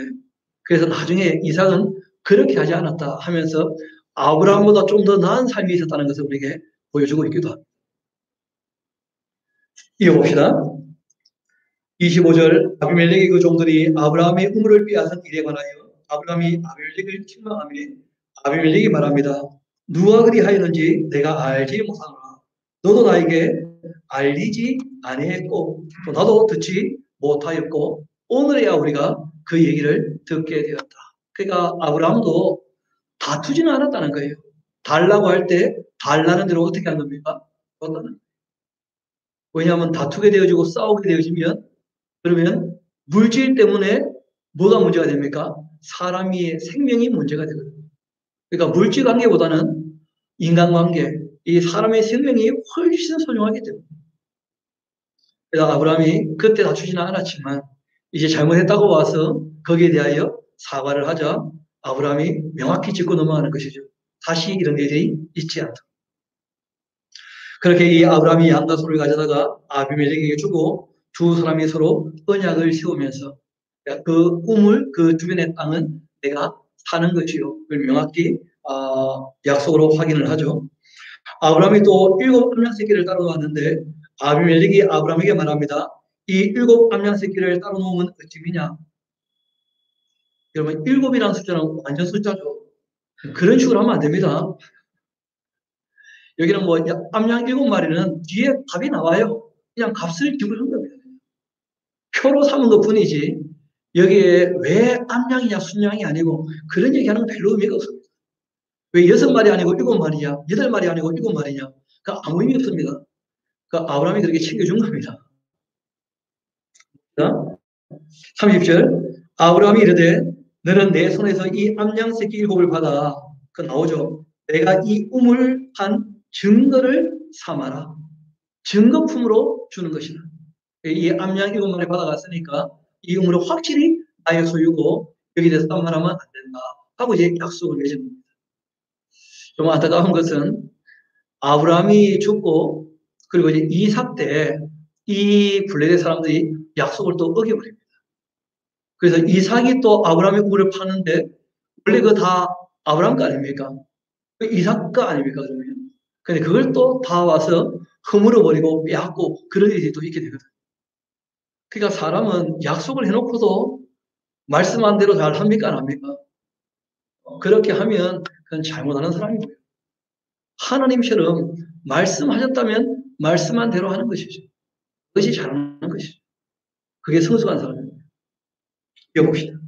그래서 나중에 이삭은 그렇게 하지 않았다 하면서 아브라함보다 좀 더 나은 삶이 있었다는 것을 우리에게 보여주고 있기도 합니다. 이어봅시다. 25절 아비멜렉의 그 종들이 아브라함의 우물을 빼앗은 일에 관하여 아브라함이 아비멜렉을 책망하며 아비멜렉이 말합니다. 누가 그리하였는지 내가 알지 못하노라. 너도 나에게 알리지 아니했고 또 나도 듣지 못하였고 오늘이야 우리가 그 얘기를 듣게 되었다. 그러니까 아브라함도 다투지는 않았다는 거예요. 달라고 할 때 달라는 대로 어떻게 한 겁니까? 왜냐하면 다투게 되어지고 싸우게 되어지면 그러면 물질 때문에 뭐가 문제가 됩니까? 사람의 생명이 문제가 되거든요. 그러니까 물질 관계보다는 인간관계, 이 사람의 생명이 훨씬 소중하기 때문에. 그래서 아브라함이 그때 다투지는 않았지만 이제 잘못했다고 와서 거기에 대하여 사과를 하자 아브라함이 명확히 짚고 넘어가는 것이죠. 다시 이런 일이 있지 않다. 그렇게 이 아브라함이 양과 소를 가져다가 아비멜렉에게 주고 두 사람이 서로 언약을 세우면서 그 우물, 그 주변의 땅은 내가 사는 것이요. 그걸 명확히 약속으로 확인을 하죠. 아브라함이 또 7 암양 새끼를 따로 놓았는데 아비멜렉이 아브라함에게 말합니다. 이 7 암양 새끼를 따로 놓으면 어찌미냐? 여러분 7이라는 숫자는 완전 숫자죠. 그런 식으로 하면 안 됩니다. 여기는 뭐 암양 7마리는 뒤에 답이 나와요. 그냥 값을 기울인 겁니다. 표로 삼은 것 뿐이지 여기에 왜 암양이냐 순양이 아니고 그런 얘기하는 건 별로 의미가 없습니다. 왜 6마리 아니고 7마리냐 8마리 아니고 7마리냐 그 아무 의미 없습니다. 그 아브라함이 그렇게 챙겨준 겁니다. 30절 아브라함이 이르되 너는 내 손에서 이 암양 새끼 7을 받아 그 나오죠. 내가 이 우물 한 증거를 삼아라. 증거품으로 주는 것이다. 이 암양 7마리 받아갔으니까 이 우물은 확실히 나의 소유고 여기에 대해서 딴말하면 안 된다 하고 이제 약속을 맺은 겁니다. 좀 안타까운 것은 아브라함이 죽고 그리고 이제 이삭 때 이 블레셋 사람들이 약속을 또 어겨버립니다. 그래서 이삭이 또 아브라함의 우물을 파는데 원래 그거 다 아브라함 거 아닙니까? 이삭 거 아닙니까? 그러면. 근데 그걸 또 다 와서 허물어 버리고 빼앗고 그런 일이 또 있게 되거든요. 그러니까 사람은 약속을 해놓고도 말씀한 대로 잘 합니까? 안 합니까? 그렇게 하면 그건 잘못하는 사람이고요. 하나님처럼 말씀하셨다면 말씀한 대로 하는 것이죠. 그것이 잘하는 것이죠. 그게 성숙한 사람입니다. 이어봅시다.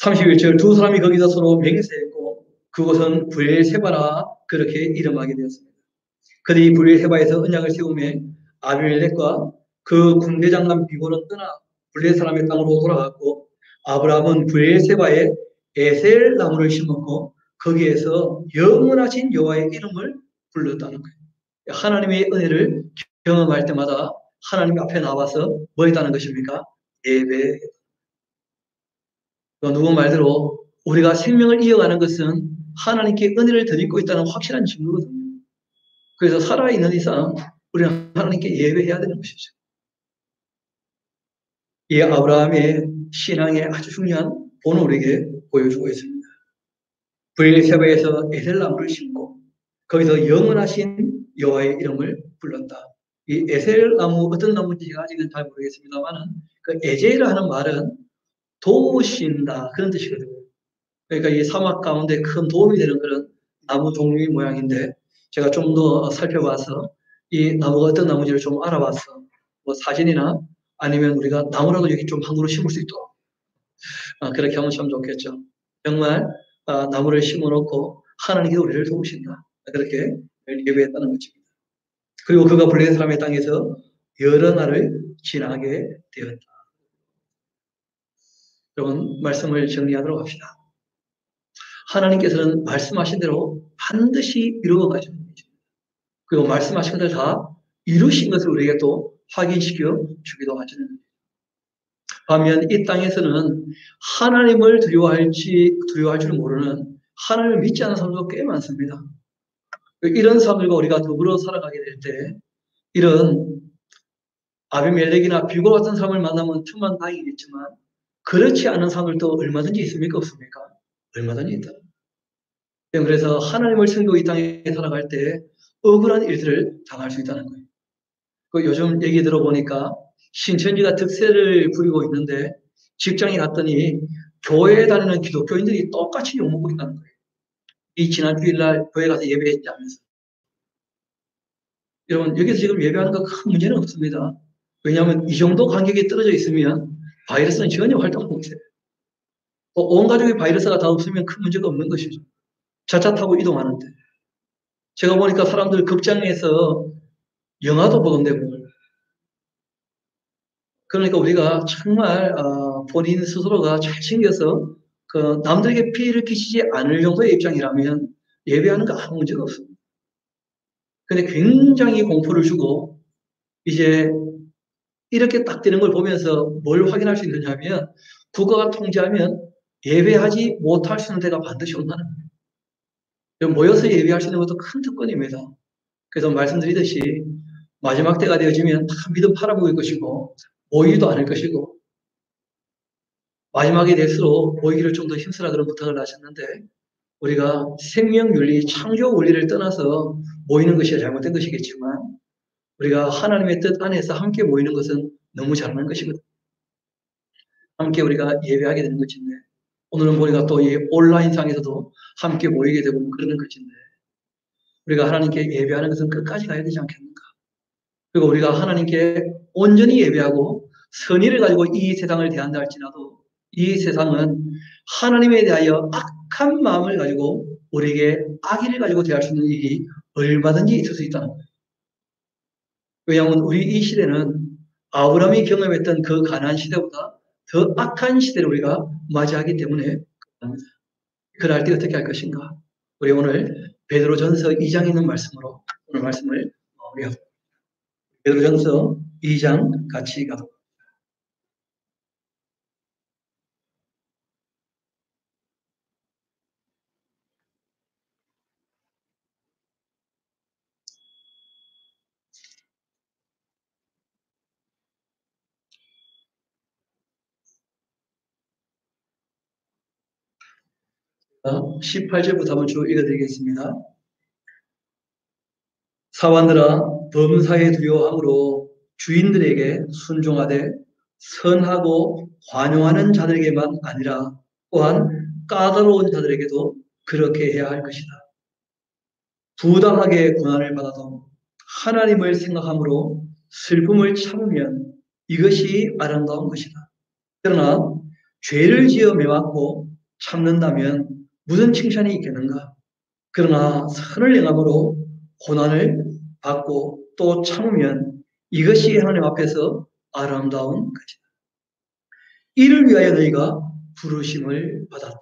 31절 두 사람이 거기서 서로 맹세했고 그곳은 브엘세바라 그렇게 이름하게 되었습니다. 그들이 브엘세바에서 언약을 세우며 아비멜렉과 그 군대장관 비고는 떠나 블레 사람의 땅으로 돌아갔고 아브라함은 브엘세바에 에셀 나무를 심었고 거기에서 영원하신 여호와의 이름을 불렀다는 거예요. 하나님의 은혜를 경험할 때마다 하나님 앞에 나와서 뭐 했다는 것입니까? 예배. 누구 말대로 우리가 생명을 이어가는 것은 하나님께 은혜를 드리고 있다는 확실한 증거거든요. 그래서 살아있는 이상 우리는 하나님께 예배해야 되는 것이죠. 이 아브라함의 신앙의 아주 중요한 본을 우리에게 보여주고 있습니다. 브엘세바에서 에셀나무를 심고 거기서 영원하신 여호와의 이름을 불렀다. 이 에셀나무 어떤 나무인지 제가 아직은 잘 모르겠습니다만 그 에제라 하는 말은 도우신다 그런 뜻이거든요. 그러니까 이 사막 가운데 큰 도움이 되는 그런 나무 종류의 모양인데 제가 좀 더 살펴봐서 이 나무가 어떤 나무인지를 좀 알아봐서 뭐 사진이나 아니면 우리가 나무라도 여기 좀 한 그루 심을 수 있도록 그렇게 하면 참 좋겠죠. 정말 나무를 심어놓고 하나님께서 우리를 도우신다. 그렇게 예배했다는 것입니다. 그리고 그가 블레셋 사람의 땅에서 여러 날을 지나게 되었다. 여러분, 말씀을 정리하도록 합시다. 하나님께서는 말씀하신 대로 반드시 이루어 가시는 거죠. 그리고 말씀하신 것을 다 이루신 것을 우리에게 또 확인시켜 주기도 하시는 거죠. 반면 이 땅에서는 하나님을 두려워할 줄 모르는, 하나님을 믿지 않는 사람도 꽤 많습니다. 이런 사람들과 우리가 더불어 살아가게 될 때 이런 아비멜렉이나 빌고 같은 사람을 만나면 천만 다행이겠지만 그렇지 않은 사람들도 얼마든지 있습니까? 없습니까? 얼마든지 있다. 그래서 하나님을 섬기고 이 땅에 살아갈 때 억울한 일들을 당할 수 있다는 거예요. 요즘 얘기 들어보니까 신천지가 득세를 부리고 있는데 직장에 갔더니 교회에 다니는 기독교인들이 똑같이 욕먹고 있다는 거예요. 이 지난 주일날 교회 가서 예배했지 하면서. 여러분, 여기서 지금 예배하는 거 큰 문제는 없습니다. 왜냐하면 이 정도 간격이 떨어져 있으면 바이러스는 전혀 활동 못해요. 온 가족의 바이러스가 다 없으면 큰 문제가 없는 것이죠. 자차 타고 이동하는데. 제가 보니까 사람들 극장에서 영화도 보던데. 그러니까 우리가 정말 본인 스스로가 잘 챙겨서 남들에게 피해를 끼치지 않을 정도의 입장이라면 예배하는 거 아무 문제가 없습니다. 근데 굉장히 공포를 주고 이제 이렇게 딱 되는 걸 보면서 뭘 확인할 수 있느냐면 국가가 통제하면 예배하지 못할 수 있는 데가 반드시 온다는 거예요. 모여서 예배할 수 있는 것도 큰 특권입니다. 그래서 말씀드리듯이 마지막 때가 되어지면 다 믿음 팔아먹을 것이고 모이지도 않을 것이고 마지막이 될수록 모이기를 좀 더 힘쓰라 그런 부탁을 하셨는데 우리가 생명윤리, 창조 원리를 떠나서 모이는 것이 잘못된 것이겠지만 우리가 하나님의 뜻 안에서 함께 모이는 것은 너무 잘하는 것이거든요. 함께 우리가 예배하게 되는 것인데 오늘은 보니까 또 이 온라인상에서도 함께 모이게 되고 그러는 것인데 우리가 하나님께 예배하는 것은 끝까지 가야 되지 않겠는가? 그리고 우리가 하나님께 온전히 예배하고 선의를 가지고 이 세상을 대한다 할지라도 이 세상은 하나님에 대하여 악한 마음을 가지고 우리에게 악의를 가지고 대할 수 있는 일이 얼마든지 있을 수 있다는 거예요. 왜냐하면 우리 이 시대는 아브라함이 경험했던 그 가나안 시대보다 더 악한 시대를 우리가 맞이하기 때문에 그렇답니다. 그럴 때 어떻게 할 것인가? 우리 오늘 베드로전서 2장에 있는 말씀으로 오늘 말씀을 마무리하고 베드로전서 2장 같이 가도록 18절부터 한번 쭉 읽어드리겠습니다. 사원들아 범사에 두려워함으로 주인들에게 순종하되 선하고 관용하는 자들에게만 아니라 또한 까다로운 자들에게도 그렇게 해야 할 것이다. 부당하게 고난을 받아도 하나님을 생각함으로 슬픔을 참으면 이것이 아름다운 것이다. 그러나 죄를 지어 매맞고 참는다면 무슨 칭찬이 있겠는가? 그러나 선을 행함으로 고난을 받고 또 참으면 이것이 하나님 앞에서 아름다운 것이다. 이를 위하여 너희가 부르심을 받았다.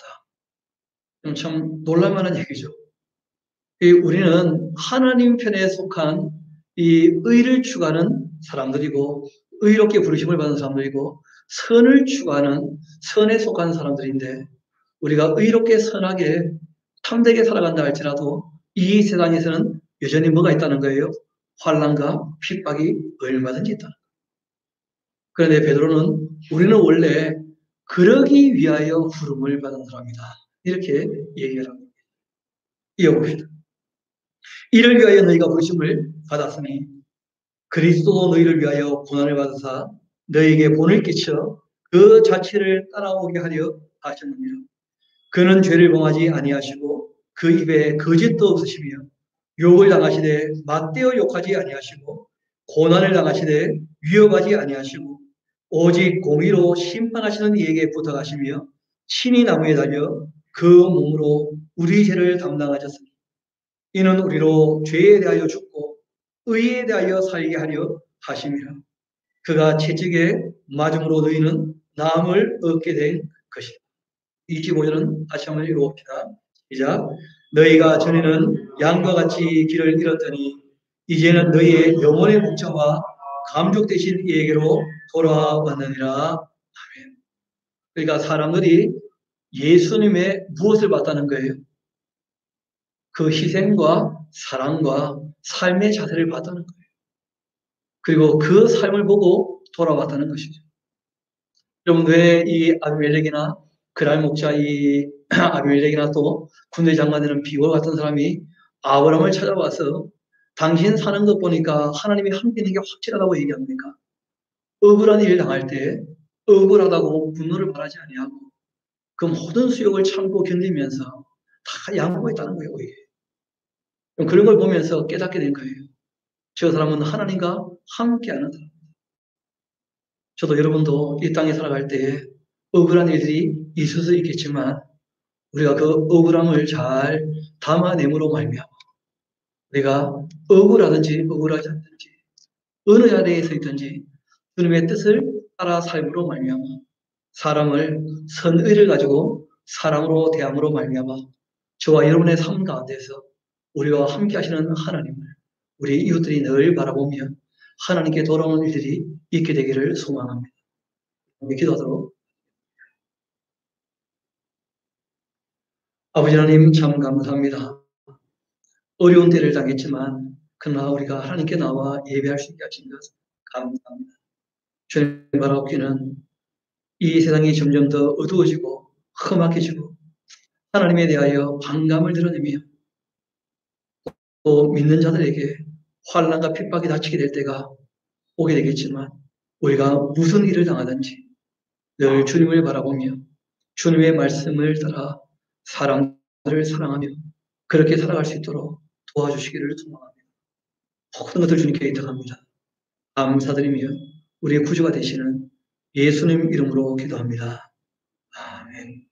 참 놀랄만한 얘기죠. 우리는 하나님 편에 속한 이 의를 추구하는 사람들이고 의롭게 부르심을 받은 사람들이고 선을 추구하는 선에 속한 사람들인데 우리가 의롭게 선하게 참되게 살아간다 할지라도 이 세상에서는 여전히 뭐가 있다는 거예요? 환난과 핍박이 얼마든지 있다. 그런데 베드로는 우리는 원래 그러기 위하여 부름을 받은 사람이다. 이렇게 얘기를 합니다. 이어봅시다. 이를 위하여 너희가 부르심을 받았으니 그리스도도 너희를 위하여 고난을 받으사 너희에게 본을 끼쳐 그 자체를 따라오게 하려 하셨느니라. 그는 죄를 범하지 아니하시고 그 입에 거짓도 없으시며 욕을 당하시되 맞대어 욕하지 아니하시고 고난을 당하시되 위협하지 아니하시고 오직 공의로 심판하시는 이에게 부탁하시며 친히 나무에 달려 그 몸으로 우리 죄를 담당하셨으니 이는 우리로 죄에 대하여 죽고 의에 대하여 살게 하려 하심이라. 그가 채찍에 맞음으로 너희는 나음을 얻게 된 것이다. 25절은 다시 한번 읽어봅시다. 시작. 너희가 전에는 양과 같이 길을 잃었더니 이제는 너희의 영혼의 목자와 감족 되신 이에게로 돌아왔느니라. 아멘. 그러니까 사람들이 예수님의 무엇을 봤다는 거예요? 그 희생과 사랑과 삶의 자세를 봤다는 거예요. 그리고 그 삶을 보고 돌아왔다는 것이죠. 여러분, 왜 이 아비멜렉이나 그랄 목자 이 아비멜렉이나 또 군대 장관되는 비올 같은 사람이 아브라함을 찾아와서 당신 사는 것 보니까 하나님이 함께 있는 게 확실하다고 얘기합니까? 억울한 일 당할 때 억울하다고 분노를 바라지 아니하고 그 모든 수욕을 참고 견디면서 다 양보했다는 거예요. 오히려. 그런 걸 보면서 깨닫게 된 거예요. 저 사람은 하나님과 함께하는 사람. 저도 여러분도 이 땅에 살아갈 때에 억울한 일들이 있을 수 있겠지만 우리가 그 억울함을 잘 담아냄으로 말미암아 우리가 억울하든지 억울하지 않든지 어느 자리에 서 있든지 주님의 뜻을 따라 삶으로 말미암아 사람을 선의를 가지고 사랑으로 대함으로 말미암아 저와 여러분의 삶 가운데서 우리와 함께 하시는 하나님을 우리 이웃들이 늘 바라보며 하나님께 돌아오는 일들이 있게 되기를 소망합니다. 기도하도록. 아버지 하나님 참 감사합니다. 어려운 때를 당했지만 그러나 우리가 하나님께 나와 예배할 수 있게 하신 것 감사합니다. 주님 바라옵기는 이 세상이 점점 더 어두워지고 험악해지고 하나님에 대하여 반감을 드러내며 또 믿는 자들에게 환난과 핍박이 닥치게 될 때가 오게 되겠지만 우리가 무슨 일을 당하든지 늘 주님을 바라보며 주님의 말씀을 따라 사람들을 사랑하며 그렇게 살아갈 수 있도록 도와주시기를 소망합니다. 모든 것을 주님께 의탁합니다. 감사드리며 우리의 구주가 되시는 예수님 이름으로 기도합니다. 아멘.